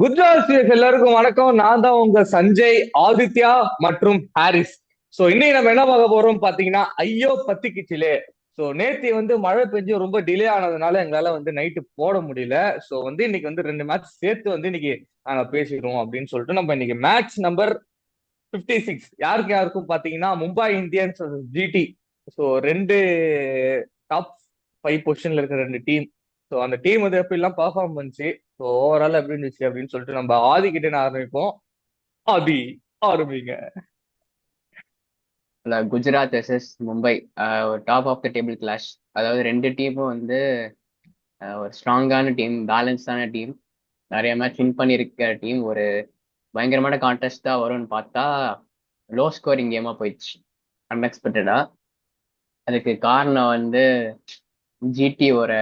Gujarat CF எல்லாருக்கும் வணக்கம். நான் தான் உங்க சஞ்சய், ஆதித்யா மற்றும் ஹாரிஸ். சோ இன்னைக்கு நம்ம என்ன பார்க்க போறோம் பாத்தீங்கன்னா, ஐயோ பத்திக்குச்சிலே. சோ நேத்தி மழை பெஞ்சு ரொம்ப டிலே ஆனதுனால எங்களால நைட்டு போட முடியல. சோ இன்னைக்கு ரெண்டு மேட்ச் சேர்த்து இன்னைக்கு நாங்க பேசிடுவோம் அப்படின்னு சொல்லிட்டு நம்ம இன்னைக்கு மேட்ச் நம்பர் 56 யாருக்கு யாருக்கும் பாத்தீங்கன்னா மும்பை இந்தியன்ஸ் ஜிடி. ஸோ ரெண்டு டாப் 5 பொசிஷன்ல இருக்கிற ரெண்டு டீம். ஸோ அந்த டீம் எப்படிலாம் பர்ஃபார்ம் பண்ணுச்சு, ஸோ ஓவரால் எப்படி இருந்துச்சு அப்படின்னு சொல்லிட்டு நம்ம ஆதி கிட்ட ஆரம்பிப்போம். ஆதி, ஆரம்பிங்க. குஜராத் வெர்சஸ் மும்பை, ஒரு top of the table clash. அதாவது ரெண்டு டீமும் ஒரு ஸ்ட்ராங்கான டீம், பேலன்ஸ்டான டீம், நிறைய மேட்ச் வின் பண்ணியிருக்கிற டீம். ஒரு பயங்கரமான கான்டெஸ்ட் தான் வரும்னு பார்த்தா லோ ஸ்கோரிங் கேமாக போயிடுச்சு அன்எக்ஸ்பெக்டடா. அதுக்கு காரணம் ஜிடி ஒரு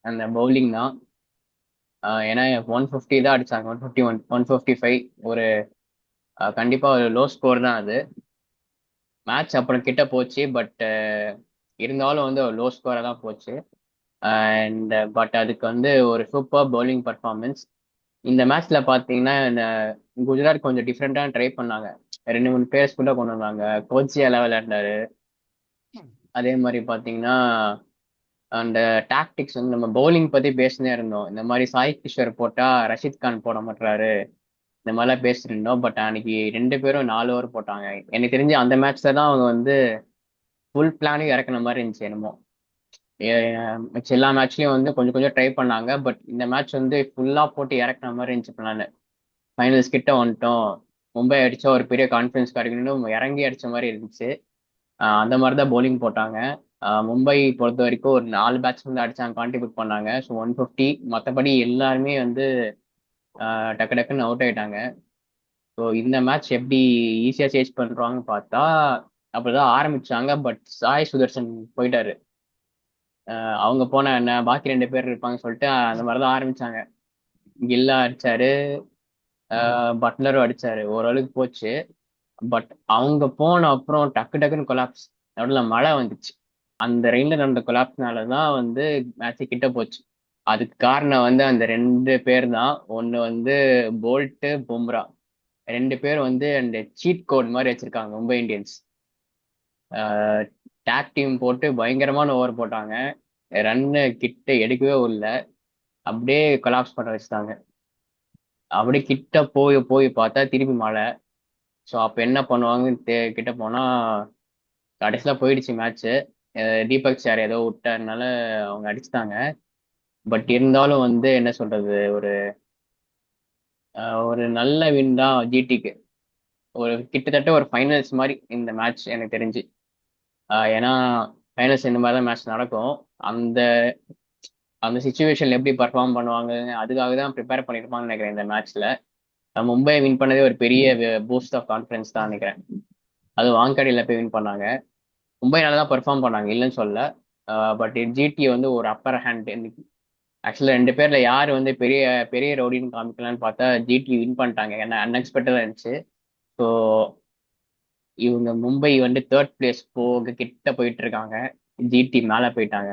அந்த பவுலிங் தான். ஏன்னா 150 தான் அடிச்சாங்க, 155. ஒரு கண்டிப்பாக ஒரு லோ ஸ்கோர் தான் அது. மேட்ச் அப்புறம் கிட்ட போச்சு, பட் இருந்தாலும் ஒரு லோ ஸ்கோராக தான் போச்சு. அண்ட் பட் அதுக்கு ஒரு சூப்பர் பவுலிங் பர்ஃபார்மன்ஸ். இந்த மேட்ச்ல பார்த்தீங்கன்னா இந்த குஜராத் கொஞ்சம் டிஃப்ரெண்டாக ட்ரை பண்ணாங்க. ரெண்டு மூணு பேர்ஸ் கூட கொண்டு வந்தாங்க. கோச்சியால விளையாண்டாரு. அதே மாதிரி பார்த்தீங்கன்னா அந்த டாக்டிக்ஸ் நம்ம பவுலிங் பற்றி பேசினே இருந்தோம். இந்த மாதிரி சாய் கிஷோர் போட்டால் ரஷீத் கான் போட மாட்டாரு, இந்த மாதிரிலாம் பேசியிருந்தோம். பட் அன்னைக்கு ரெண்டு பேரும் 4 ஓவர் போட்டாங்க. எனக்கு தெரிஞ்சு அந்த மேட்ச்ல தான் அவங்க ஃபுல் பிளானும் இறக்குன மாதிரி இருந்துச்சு என்னமோ. மிச்ச எல்லா மேட்ச்லயும் கொஞ்சம் கொஞ்சம் ட்ரை பண்ணாங்க. பட் இந்த மேட்ச் ஃபுல்லா போட்டு இறக்குன மாதிரி இருந்துச்சு பிளான். ஃபைனல்ஸ் கிட்ட வந்துட்டோம், மும்பை அடிச்சா ஒரு பெரிய கான்ஃபிடன்ஸ் கிடைக்கணும்னு இறங்கி அடிச்ச மாதிரி இருந்துச்சு. அந்த மாதிரி தான் பவுலிங் போட்டாங்க. மும்பை பொறுத்த வரைக்கும் ஒரு 4 பேட்ஸ்மேன் அடிச்சாங்க, கான்ட்ரிபியூட் பண்ணாங்க. ஸோ 150. மற்றபடி எல்லாருமே டக்கு டக்குன்னு அவுட் ஆயிட்டாங்க. ஸோ இந்த மேட்ச் எப்படி ஈஸியாக சேஸ் பண்ணுறாங்கன்னு பார்த்தா அப்படிதான் ஆரம்பிச்சாங்க. பட் சாய் சுதர்சன் போயிட்டாரு. அவங்க போன என்ன பாக்கி ரெண்டு பேர் இருப்பாங்க சொல்லிட்டு அந்த மாதிரிதான் ஆரம்பிச்சாங்க. கில்லா அடிச்சாரு, பட்லரும் அடிச்சாரு, ஓரளவுக்கு போச்சு. பட் அவங்க போன அப்புறம் டக்கு டக்குன்னு கொலாப்ஸ். நடுவில் மழை வந்துச்சு. அந்த ரெயின்ல நடந்த கொலாப்ஸ்னாலதான் மேட்ச் கிட்ட போச்சு. அதுக்கு காரணம் அந்த ரெண்டு பேர் தான். ஒன்னு போல்ட்டு, பும்ரா. ரெண்டு பேர் அந்த சீட் கோட் மாதிரி வச்சிருக்காங்க மும்பை இந்தியன்ஸ். டேக் டீம் போட்டு பயங்கரமான ஓவர் போட்டாங்க. ரன்னு கிட்ட எடுக்கவே இல்லை, அப்படியே கொலாப்ஸ் பண்ண வச்சுட்டாங்க. அப்படியே கிட்ட போய் போய் பார்த்தா திருப்பி மழை. ஸோ அப்போ என்ன பண்ணுவாங்கன்னு கிட்ட போனா கடைசியில போயிடுச்சு மேட்ச்சு. தீபக் சார் ஏதோ விட்டதுனால அவங்க அடிச்சுட்டாங்க. பட் இருந்தாலும் என்ன சொல்றது, ஒரு நல்ல வின் தான் ஜிடிக்கு. ஒரு கிட்டத்தட்ட ஒரு ஃபைனல்ஸ் மாதிரி இந்த மேட்ச் எனக்கு தெரிஞ்சு. ஏன்னா ஃபைனல்ஸ் இந்த மாதிரி தான் மேட்ச் நடக்கும். அந்த அந்த சுச்சுவேஷன்ல எப்படி பர்ஃபார்ம் பண்ணுவாங்க அதுக்காக தான் ப்ரிப்பேர் பண்ணிருப்பாங்கன்னு நினைக்கிறேன் இந்த மேட்ச்ல. மும்பை வின் பண்ணதே ஒரு பெரிய பூஸ்ட் ஆஃப் கான்ஃபிடன்ஸ் தான் நினைக்கிறேன். அது வாங்கடையில் போய் வின் பண்ணாங்க. மும்பை நல்லா தான் பெர்ஃபார்ம் பண்ணாங்க, இல்லைன்னு சொல்ல. பட் ஜிடி ஒரு அப்பர் ஹேண்ட். ஆக்சுவலாக ரெண்டு பேர்ல யார் பெரிய பெரிய ரவுடின்னு காமிக்கலான்னு பார்த்தா ஜிடி வின் பண்ணிட்டாங்க. ஏன்னா அன்எக்ஸ்பெக்டடாக இருந்துச்சு. ஸோ இவங்க மும்பை தேர்ட் பிளேஸ் போக கிட்ட போயிட்டு இருக்காங்க. ஜிடி மேலே போயிட்டாங்க.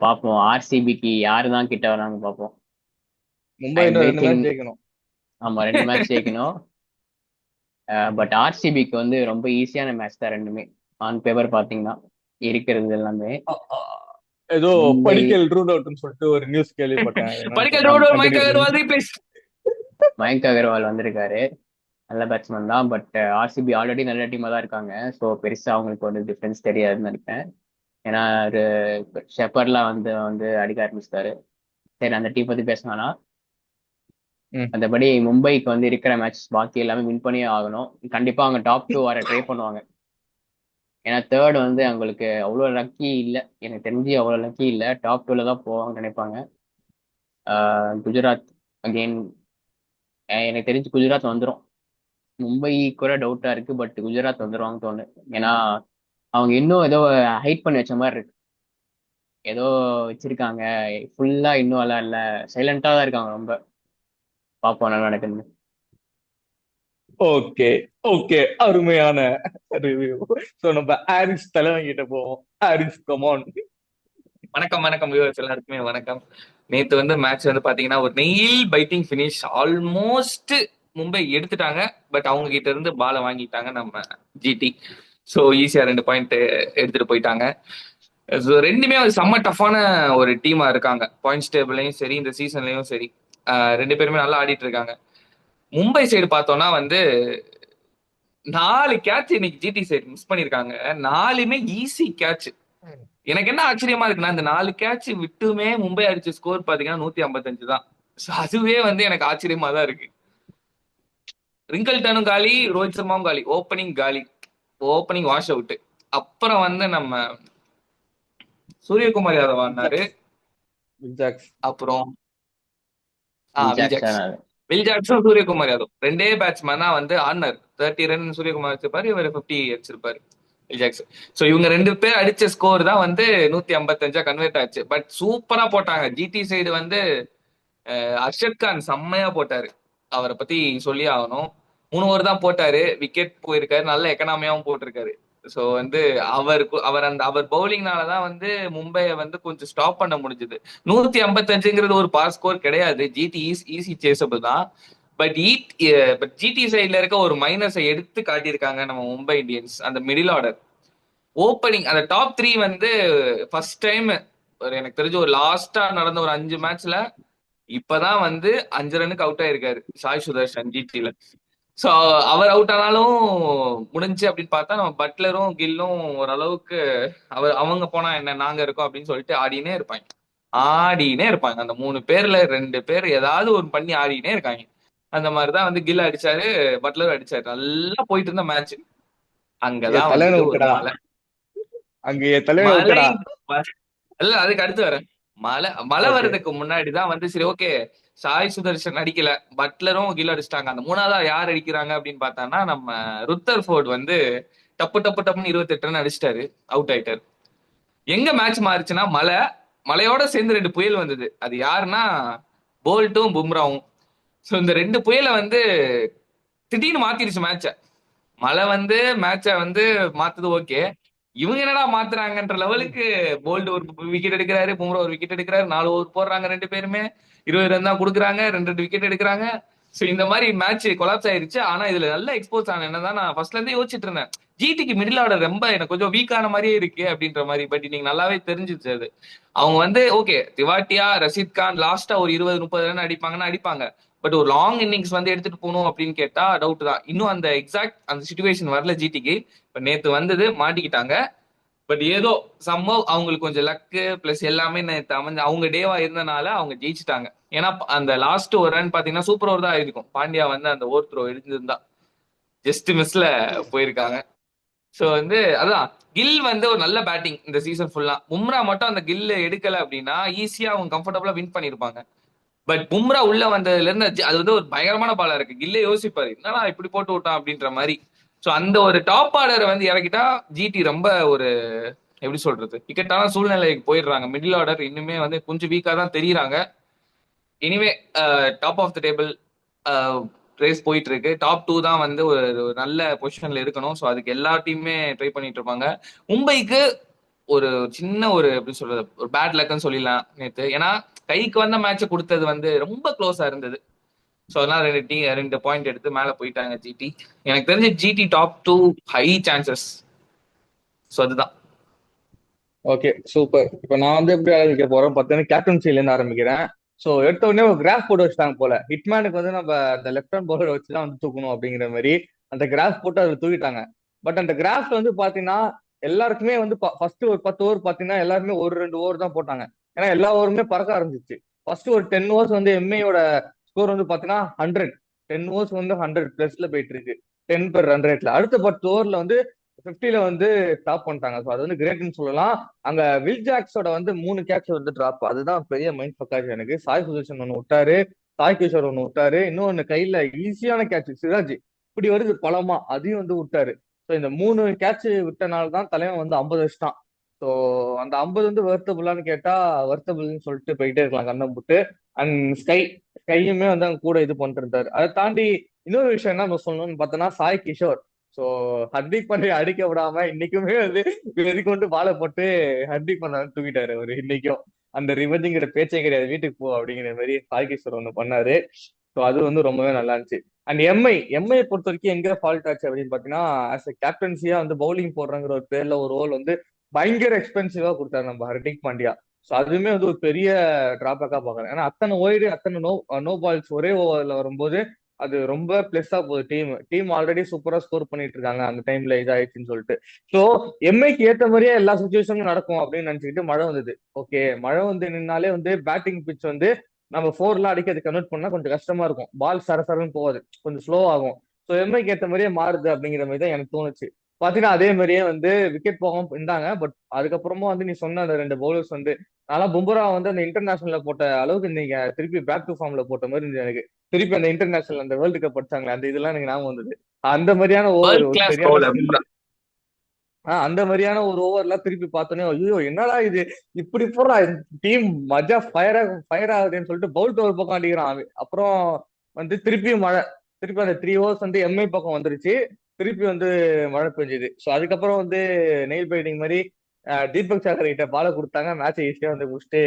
பார்ப்போம் ஆர்சிபிக்கு யாரு தான் கிட்ட வராங்க பார்ப்போம். மும்பை ஐ எம் இன்னும் ரெண்டு வெயிட்டிங். மேட்ச் ஜெயிக்கணும். ஆமா, 2 மேட்ச் ஜெயிக்கணும். பட் ஆர்சிபிக்கு ரொம்ப ஈஸியான மேட்ச் தான் ரெண்டுமே. ஆன் பேப்பர் பார்த்தீங்கன்னா இருக்கிறது எல்லாமே. அ- அ- ஏதோ மும்பை படிக்கல் ரூட் அவுட்னு சொல்லிட்டு ஒரு நியூஸ் கேள்விப்பட்டேன். அது என்னன்னு படிக்கல் கொஞ்சம் ரோடு மைக் கண்டினியூ பண்ணுங்க. அகர்வால் ரீப்ளேஸ். மயங்க் அகர்வால் வந்திருக்காரு, நல்ல பேட்ஸ்மேன் தான். பட் ஆர்சிபி ஆல்ரெடி நல்ல டீமாக தான் இருக்காங்க. ஸோ பெருசாக அவங்களுக்கு ஒரு டிஃப்ரென்ஸ் தெரியாதுன்னு நினைப்பேன். ஏன்னா ஒரு ஷெப்பர்லாம் வந்து வந்து அடிக்க ஆரம்பிச்சிட்டாரு. சரி, அந்த டீம் பற்றி பேசினானா. ம். மற்றபடி மும்பைக்கு இருக்கிற மேட்ச் பாக்கி எல்லாமே வின் பண்ணியே ஆகணும். கண்டிப்பாக அவங்க டாப் 2 வர ட்ரை பண்ணுவாங்க. ஏன்னா தேர்ட் அவங்களுக்கு அவ்வளோ லக்கி இல்லை, எனக்கு தெரிஞ்சு அவ்வளோ லக்கி இல்லை. டாப் 2ல தான் போவாங்கன்னு நினைப்பாங்க. குஜராத் அகெயின், எனக்கு தெரிஞ்சு குஜராத் வந்துடும். மும்பை கூட டவுட்டா இருக்கு, பட் குஜராத் வந்துருவாங்க தோணு. ஏன்னா அவங்க இன்னும் ஏதோ ஹைட் பண்ணி வச்ச மாதிரி இருக்கு. ஏதோ வச்சிருக்காங்க, ஃபுல்லா இன்னும் விளையாடல, சைலண்டா தான் இருக்காங்க ரொம்ப. பார்ப்போம் என்ன நடக்குதுன்னு. ஓகே, ஓகே, அருமையான ரிவ்யூ. சோ நம்ம ஹாரிஸ் தலைவன் கிட்ட போவோம். Harris, come on. வணக்கம் வணக்கம் வியூவர்ஸ் எல்லாருக்குமே வணக்கம். நேத்து வந்து மேட்ச் வந்து பாத்தீங்கன்னா ஒரு nail biting finish, almost Mumbai எடுத்துட்டாங்க. பட் அவங்க கிட்ட இருந்து பாலை வாங்கிட்டாங்க நம்ம ஜிடி. ஸோ ஈஸியா 2 பாயிண்ட் எடுத்துட்டு போயிட்டாங்க. ஸோ ரெண்டுமே ஒரு செம்ம டஃப்பான ஒரு டீமா இருக்காங்க, பாயிண்ட்ஸ் டேபிளையும் சரி இந்த சீசன்லயும் சரி. ரெண்டு பேருமே நல்லா ஆடிட்டு இருக்காங்க. மும்பை சைடு பார்த்தோம்னா வந்து 4 கேட்ச் இன்னைக்கு ஜிடி சைடு மிஸ் பண்ணிருக்காங்க. 4மே ஈஸி கேட்ச். எனக்கு என்ன ஆச்சரியமா இருக்குன்னா, இந்த 4 கேட்ச் விட்டுமே மும்பை அடிச்ச ஸ்கோர் பாத்தீங்கன்னா 155 தான். So அதுவே வந்து எனக்கு ஆச்சரியமா தான் இருக்கு. ரிங்கல்டனும் காலி, ரோஹித் சர்மாவும் காலி, ஓப்பனிங் காலி, ஓப்பனிங் வாஷ் அவுட். அப்புறம் வந்து நம்ம சூரியகுமார் யாதவ் ஆனாரு. வில்ஜாக்ஸ். அப்புறம் Jackson. Will Jackson, Suryakumar Yadav ரெண்டே பேட்ஸ்மேன் தான் வந்து ஆடினார். 30 ரன் சூரியகுமார் வச்சிருப்பாரு, இவர் 50 அடிச்சிருப்பாரு வில் ஜாக்சன். ஸோ இவங்க 2 பேர் அடிச்ச ஸ்கோர் தான் வந்து 155 கன்வெர்ட் ஆச்சு. பட் சூப்பரா போட்டாங்க ஜிடி சைடு வந்து. அர்ஷத் கான் செம்மையா போட்டாரு, அவரை பத்தி சொல்லி ஆகணும். 3 ஓவர் தான் போட்டாரு, விக்கெட் போயிருக்காரு, நல்ல எக்கனாமியாவும் போட்டிருக்காரு. ஸோ வந்து அவர் பவுலிங்னாலதான் வந்து மும்பையை வந்து கொஞ்சம் ஸ்டாப் பண்ண முடிஞ்சது. 155ங்கிறது ஒரு பாஸ் ஸ்கோர் கிடையாது, ஜிடி ஈஸி சேசபிள் தான். பட் ஜிடி சைட்ல இருக்க ஒரு மைனஸை எடுத்து காட்டியிருக்காங்க நம்ம மும்பை இந்தியன்ஸ். அந்த மிடில் ஆர்டர் ஓப்பனிங், அந்த டாப் 3 வந்து ஃபர்ஸ்ட் டைம் எனக்கு தெரிஞ்சு ஒரு லாஸ்டா நடந்த ஒரு 5 மேட்ச்ல இப்பதான் வந்து 5 ரன்னுக்கு அவுட் ஆயிருக்காரு சாய் சுதர்ஷன் ஜிடில. ஸோ அவர் அவுட் ஆனாலும் முடிஞ்சு அப்படின்னு பார்த்தா நம்ம பட்லரும் கில்லும் ஓரளவுக்கு அவங்க போனா என்ன நாங்க இருக்கோம் அப்படின்னு சொல்லிட்டு ஆடினே இருப்பாங்க. அந்த 3 பேர்ல 2 பேர் ஏதாவது ஒரு பண்ணி ஆடினே இருக்காங்க. அந்த மாதிரிதான் வந்து கில் அடிச்சாரு, பட்லர் அடிச்சாரு, நல்லா போயிட்டு இருந்த மேட்ச். அங்கதான் வந்து ஒரு மழை. மழை இல்ல, அதுக்கு அடுத்து வரேன். மழை வர்றதுக்கு முன்னாடிதான் வந்து சரி ஓகே, சாய் சுதர்ஷன் அடிக்கல, பட்லரும் கில் அடிச்சிட்டாங்க. அந்த 3ஆவதா யார் அடிக்கிறாங்க அப்படின்னு பார்த்தான்னா நம்ம ருத்தர் ஃபோர்ட் வந்து டப்பு டப்பு டப்புன்னு 28 ரன் அடிச்சிட்டாரு, அவுட் ஆயிட்டாரு. எங்க மேட்ச் மாறிச்சுன்னா மழையோட சேர்ந்து 2 புயல் வந்தது. அது யாருன்னா போல்ட்டும் பும்ராவும். ஸோ இந்த 2 புயலை வந்து திடீர்னு மாத்திருச்சு மேட்ச. மழை வந்து மேட்ச வந்து மாத்துது ஓகே, இவங்க என்னடா மாத்துறாங்கன்ற லெவலுக்கு போல்ட் ஒரு விக்கெட் எடுக்கிறாரு, பும்ரா ஒரு விக்கெட் எடுக்கிறாரு, 4 ஓவர் போடுறாங்க, 2 பேருமே 20 ரன் தான் கொடுக்குறாங்க, 2 விக்கெட் எடுக்கிறாங்க. சோ இந்த மாதிரி மேட்ச் கொலாப்ஸ் ஆயிருச்சு. ஆனா இதுல நல்ல எக்ஸ்போர்ட்ஸ் ஆன என்னதான் நான் ஃபர்ஸ்ட்ல இருந்தே யோசிச்சுட்டு இருந்தேன், ஜிடிக்கு மிடில் ஆர்டர் ரொம்ப எனக்கு கொஞ்சம் வீக்கான மாதிரியே இருக்கு அப்படின்ற மாதிரி. பட் இன்னைக்கு நல்லாவே தெரிஞ்சிச்சு அது. அவங்க வந்து ஓகே, திவாட்டியா, ரஷீத் கான் லாஸ்டா ஒரு 20-30 ரன் அடிப்பாங்கன்னா அடிப்பாங்க. பட் ஒரு லாங் இன்னிங்ஸ் வந்து எடுத்துட்டு போகணும் அப்படின்னு கேட்டா டவுட் தான். இன்னும் அந்த எக்ஸாக்ட் அந்த சிச்சுவேஷன் வரல ஜிடிக்கு. இப்ப நேத்து வந்தது, மாட்டிக்கிட்டாங்க. பட் ஏதோ சம்பவ் அவங்களுக்கு கொஞ்சம் லக்கு பிளஸ் எல்லாமே நேத்து அமைஞ்சு அவங்க டேவா இருந்தனால அவங்க ஜெயிச்சுட்டாங்க. ஏன்னா அந்த லாஸ்ட் ஒரு ரன் பாத்தீங்கன்னா சூப்பர் ஓவர் தான் ஆயிருக்கும். பாண்டியா வந்து அந்த ஓவர் த்ரோ எடுத்திருந்தா ஜஸ்ட் மிஸ்ல போயிருக்காங்க. சோ வந்து அதான் கில் வந்து ஒரு நல்ல பேட்டிங் இந்த சீசன் ஃபுல்லா. பும்ரா மட்டும் அந்த கில் எடுக்கல அப்படின்னா ஈஸியா அவங்க கம்ஃபர்டபுளா வின் பண்ணிருப்பாங்க. பட் பும்ரா உள்ள வந்ததுல இருந்து அது வந்து ஒரு பயங்கரமான பாலா இருக்கு. கில்லே யோசிப்பாரு, என்னடா இப்படி போட்டு விட்டான் அப்படின்ற மாதிரி. சோ அந்த ஒரு டாப் ஆர்டரை வந்து இறக்கிட்டா ஜிடி ரொம்ப ஒரு எப்படி சொல்றது இக்கட்டான சூழ்நிலைக்கு போயிடுறாங்க. மிடில் ஆர்டர் இன்னுமே வந்து கொஞ்சம் வீக்கா தான் தெரியுறாங்க. இனிமே top of the table race போயிட்டு இருக்கு. டாப் 2 தான் வந்து ஒரு நல்ல பொசிஷன்ல இருக்கணும். ஸோ அதுக்கு எல்லா டீமுமே ட்ரை பண்ணிட்டு இருப்பாங்க. மும்பைக்கு ஒரு சின்ன ஒரு எப்படி சொல்றது ஒரு பேட் லக்னு சொல்லிடலாம் நேத்து. ஏன்னா கைக்கு வந்த மேட்சை கொடுத்தது வந்து ரொம்ப க்ளோஸா இருந்தது. ஸோ அதனால 2 பாயிண்ட் எடுத்து மேல போயிட்டாங்க ஜிடி. எனக்கு தெரிஞ்ச GT top 2 high chances. So அதுதான். Okay super. இப்ப நான் வந்து எப்படி ஆரம்பிக்க போறேன் பார்த்தீங்கன்னா கேப்டன்சில இருந்து ஆரம்பிக்கிறேன். ஸோ எடுத்த உடனே ஒரு கிராஃப் போட்டு வச்சுட்டாங்க போல. ஹிட்மேனுக்கு வந்து நம்ம அந்த லெஃப்ட் ஹேண்ட் பவுலர் வச்சுதான் வந்து தூக்கணும் அப்படிங்கிற மாதிரி அந்த கிராஃப் போட்டு அதில் தூக்கிட்டாங்க. பட் அந்த கிராஃப்ல வந்து பாத்தீங்கன்னா எல்லாருக்குமே வந்து ஃபர்ஸ்ட் ஒரு 10 ஓவர் பாத்தீங்கன்னா எல்லாருமே ஒரு 2 ஓவர் தான் போட்டாங்க. ஏன்னா எல்லா ஓவருமே பறக்க ஆரம்பிச்சிச்சு. ஃபர்ஸ்ட் ஒரு 10 ஓவர்ஸ் வந்து எம்ஐயோட ஸ்கோர் வந்து பாத்தீங்கன்னா 100. 10 ஓவர்ஸ் வந்து 100 பிளஸ்ல போயிட்டு இருக்கு 10 per ரன் ரேட்ல. அடுத்த 10 ஓவர்ல வந்து 50ல வந்து டாப் பண்ணிட்டாங்க. ஸோ அது வந்து கிரேட்னு சொல்லலாம். அங்க வில் ஜாக்ஸோட வந்து 3 கேட்ச் வந்து டிராப், அதுதான் பெரிய மைண்ட் ஃபக்காச்சு எனக்கு. சாய் சுதர்ஷன் ஒன்று விட்டாரு, சாய் கிஷோர் ஒன்று விட்டாரு, இன்னொன்னு கையில ஈஸியான கேட்ச் சிராஜ் இப்படி வருது பலமா, அதையும் வந்து விட்டாரு. ஸோ இந்த 3 கேட்ச் விட்டனால தான் தலைவன் வந்து 50 வச்சுட்டான். ஸோ அந்த 50 வந்து வர்த்தபுளான்னு கேட்டா வர்த்தபுள்னு சொல்லிட்டு போயிட்டே இருக்கலாம் கண்ணம் போட்டு. அண்ட் ஸ்கையுமே வந்து அங்க கூட இது பண்ணிட்டு இருந்தாரு. அதை தாண்டி இன்னொரு விஷயம் என்ன நம்ம சொல்லணும்னு பார்த்தோன்னா சாய் கிஷோர். ஸோ ஹர்திக் பாண்டியா அடிக்க விடாம இன்னைக்குமே வந்து வெறி கொண்டு பாலை போட்டு ஹர்திக் பாண்டியா தூக்கிட்டாரு அவரு இன்னைக்கும். அந்த ரிவெஞ்சுங்கிற பேச்சே கிடையாது, வீட்டுக்கு போ அப்படிங்கிற மாதிரி சாய்கிஷோர் ஒண்ணு பண்ணாரு. ஸோ அது வந்து ரொம்பவே நல்லா இருந்துச்சு. அண்ட் எம்ஐ பொறுத்த வரைக்கும் எங்க ஃபால்ட் ஆச்சு அப்படின்னு பாத்தீங்கன்னா, ஆஸ் எ கேப்டன்சியா வந்து பவுலிங் போடுறங்கிற ஒரு பேர்ல ஒரு ரோல் வந்து பயங்கர எக்ஸ்பென்சிவா கொடுத்தாரு நம்ம ஹர்திக் பாண்டியா. ஸோ அதுவுமே வந்து ஒரு பெரிய டிராபேக்கா பாக்குறேன். ஏன்னா அத்தனை ஒய்டு அத்தனை நோ பால்ஸ் ஒரே ஓவர்ல வரும்போது அது ரொம்ப பிளஸ்ஸா போகுது. டீம் ஆல்ரெடி சூப்பரா ஸ்கோர் பண்ணிட்டு இருக்காங்க, அந்த டைம்ல இதாயிடுச்சுன்னு சொல்லிட்டு. ஸோ எம்ஐக்கு ஏத்த மாதிரியே எல்லா சுச்சுவேஷனும் நடக்கும் அப்படின்னு நினைச்சுக்கிட்டு மழை வந்தது. ஓகே, மழை வந்து நின்னாலே வந்து பேட்டிங் பிச் வந்து நம்ம ஃபோர்லாம் அடிக்க அது கன்வெர்ட் பண்ணா கொஞ்சம் கஷ்டமா இருக்கும், பால் சரசரன்னு போகாது, கொஞ்சம் ஸ்லோ ஆகும். ஸோ எம்ஐக்கு ஏற்ற மாதிரியே மாறுது அப்படிங்கிற மாதிரி தான் எனக்கு தோணுச்சு. பாத்தீங்கன்னா அதே மாதிரியே வந்து விக்கெட் போகாம இருந்தாங்க. பட் அதுக்கப்புறமா வந்து நீ சொன்ன அந்த ரெண்டு பவுலர்ஸ் வந்து நல்லா பும்ரா வந்து அந்த இன்டர்நேஷனல்ல போட்ட அளவுக்கு நீங்க திருப்பி பேக் டு ஃபார்ம்ல போட்ட மாதிரி இருந்தது எனக்கு. திருப்பி அந்த இன்டர்நேஷனல் அந்த வேர்ல்டு கப் படிச்சாங்களே அந்த இதெல்லாம் எனக்கு ஞாபகம் வந்தது. அந்த மாதிரியான ஓவர், வேர்ல்ட் ஒரு கிளாஸ் சரியான பவுலர். ஸ்கில். அந்த மாதிரியான ஒரு ஓவர்லாம் திருப்பி பார்த்தோன்னே ஐயோ என்னடா இது, இப்படி போடுறா டீம் மஜா ஃபயர் ஆகுதுன்னு சொல்லிட்டு பவுல்ட் ஒரு பக்கம் அடிக்கிறான் அவன். அப்புறம் வந்து திருப்பியும் மழை, திருப்பி அந்த 3 ஓவர்ஸ் வந்து எம்ஐ பக்கம் வந்துருச்சு, திருப்பி வந்து மழை பெஞ்சுது. ஸோ அதுக்கப்புறம் வந்து நெயில் பைட்டிங் மாதிரி தீபக் சாகர் கிட்ட பால கொடுத்தாங்க, மேட்சை ஈஸியா வந்து முடிச்சுட்டு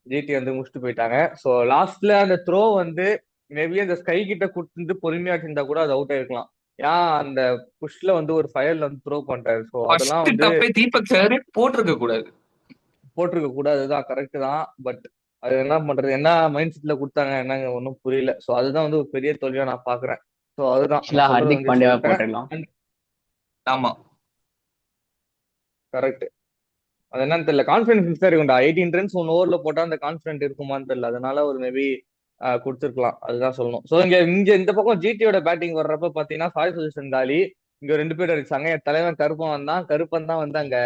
ஜிடி வந்து முடிச்சுட்டு போயிட்டாங்க. ஸோ லாஸ்ட்ல அந்த த்ரோ வந்து மேபி அந்த ஸ்கை கிட்ட கொடுத்து பொறுமையா இருந்தா கூட அது அவுட் ஆயிருக்கலாம். ஏன் அந்த புஷ்ல வந்து ஒரு ஃபயர்ல வந்து த்ரோ பண்றாரு. ஸோ அதெல்லாம் ஃபர்ஸ்ட் வந்து டப்பே தீபக் சார் போட்டிருக்க கூடாது. போட்டிருக்க கூடாதுதான், கரெக்ட் தான். பட் அது என்ன பண்றது, என்ன மைண்ட் செட்ல கொடுத்தாங்க என்னங்க ஒன்றும் புரியல. ஸோ அதுதான் வந்து ஒரு பெரிய தோல்வியா நான் பாக்குறேன். ஸோ அதுதான் ஆக்சுவலா நான் சொல்றது ஹர்திக் வந்து பாண்டியாவை சொல்லிட்டேன். போட்டுடலாம். ஆமா, கரெக்ட். அது என்னன்னு தெரியல, கான்பிடன்ஸ் சார் இருக்கும்டா. 18 ரன்ஸ் 1 ஓவர்ல போட்டா அந்த கான்பிடன்ட் இருக்குமான்னு தெரியல, அதனால ஒரு மேபி கொடுத்துருக்கலாம், அதுதான் சொல்லணும். ஸோ இங்க இந்த பக்கம் ஜிடியோட பேட்டிங் வர்றப்ப பாத்தீங்கன்னா சாய் சுதர்ஷன் காலி இங்க 2 பேர் அடிச்சாங்க. என் தலைவன் கருப்பன் தான் வந்து அங்க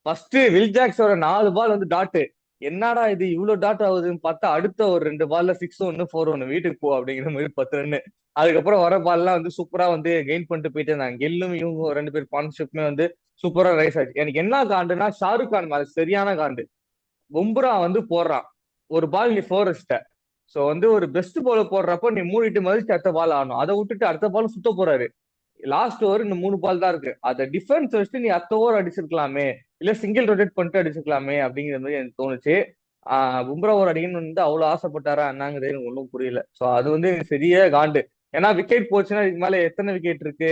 ஃபர்ஸ்ட் வில் ஜாக்ஸோட 4 பால் வந்து டாட்டு. என்னடா இது இவ்வளவு டாட் ஆகுதுன்னு பார்த்தா அடுத்த ஒரு 2 பால்ல 6-1 4-1 வீட்டுக்கு போ அப்படிங்கிற மாதிரி 10 ரன். அதுக்கப்புறம் வர பால்லாம் வந்து சூப்பரா வந்து கெயின் பண்ணிட்டு போயிட்டு இருந்தாங்க. கெல்லும் இவங்க 2 பேர் பார்ட்னர்ஷிப்மே வந்து சூப்பரா ரைஸ் ஆச்சு. எனக்கு என்ன காண்டுனா ஷாருக் கான் மேல சரியான காண்டு. பும்ரா வந்து போடுறான், ஒரு பால் நீ ஃபோர் அடிச்சிட்ட. ஸோ வந்து ஒரு பெஸ்ட் பால் போடுறப்போ நீ மூடிட்டு மதிச்சு அடுத்த பால் ஆடணும், அதை விட்டுட்டு அடுத்த பால் சுத்த போறாரு. லாஸ்ட் ஓவர் இந்த 3 பால் தான் இருக்கு, அதை டிஃபென்ஸ் வச்சுட்டு நீ அடுத்த ஓவர் அடிச்சிருக்கலாமே, இல்ல சிங்கிள் ரொட்டேட் பண்ணிட்டு அடிச்சிருக்கலாமே அப்படிங்கிற மாதிரி எனக்கு தோணுச்சு. பும்ரா ஓவர் அடிக்கணும்னு வந்து அவ்வளவு ஆசைப்பட்டாரா என்னங்கிறது எனக்கு ஒன்றும் புரியல. ஸோ அது வந்து எனக்கு பெரிய காண்டு. ஏன்னா விக்கெட் போச்சுன்னா இதுக்கு மேல எத்தனை விக்கெட் இருக்கு,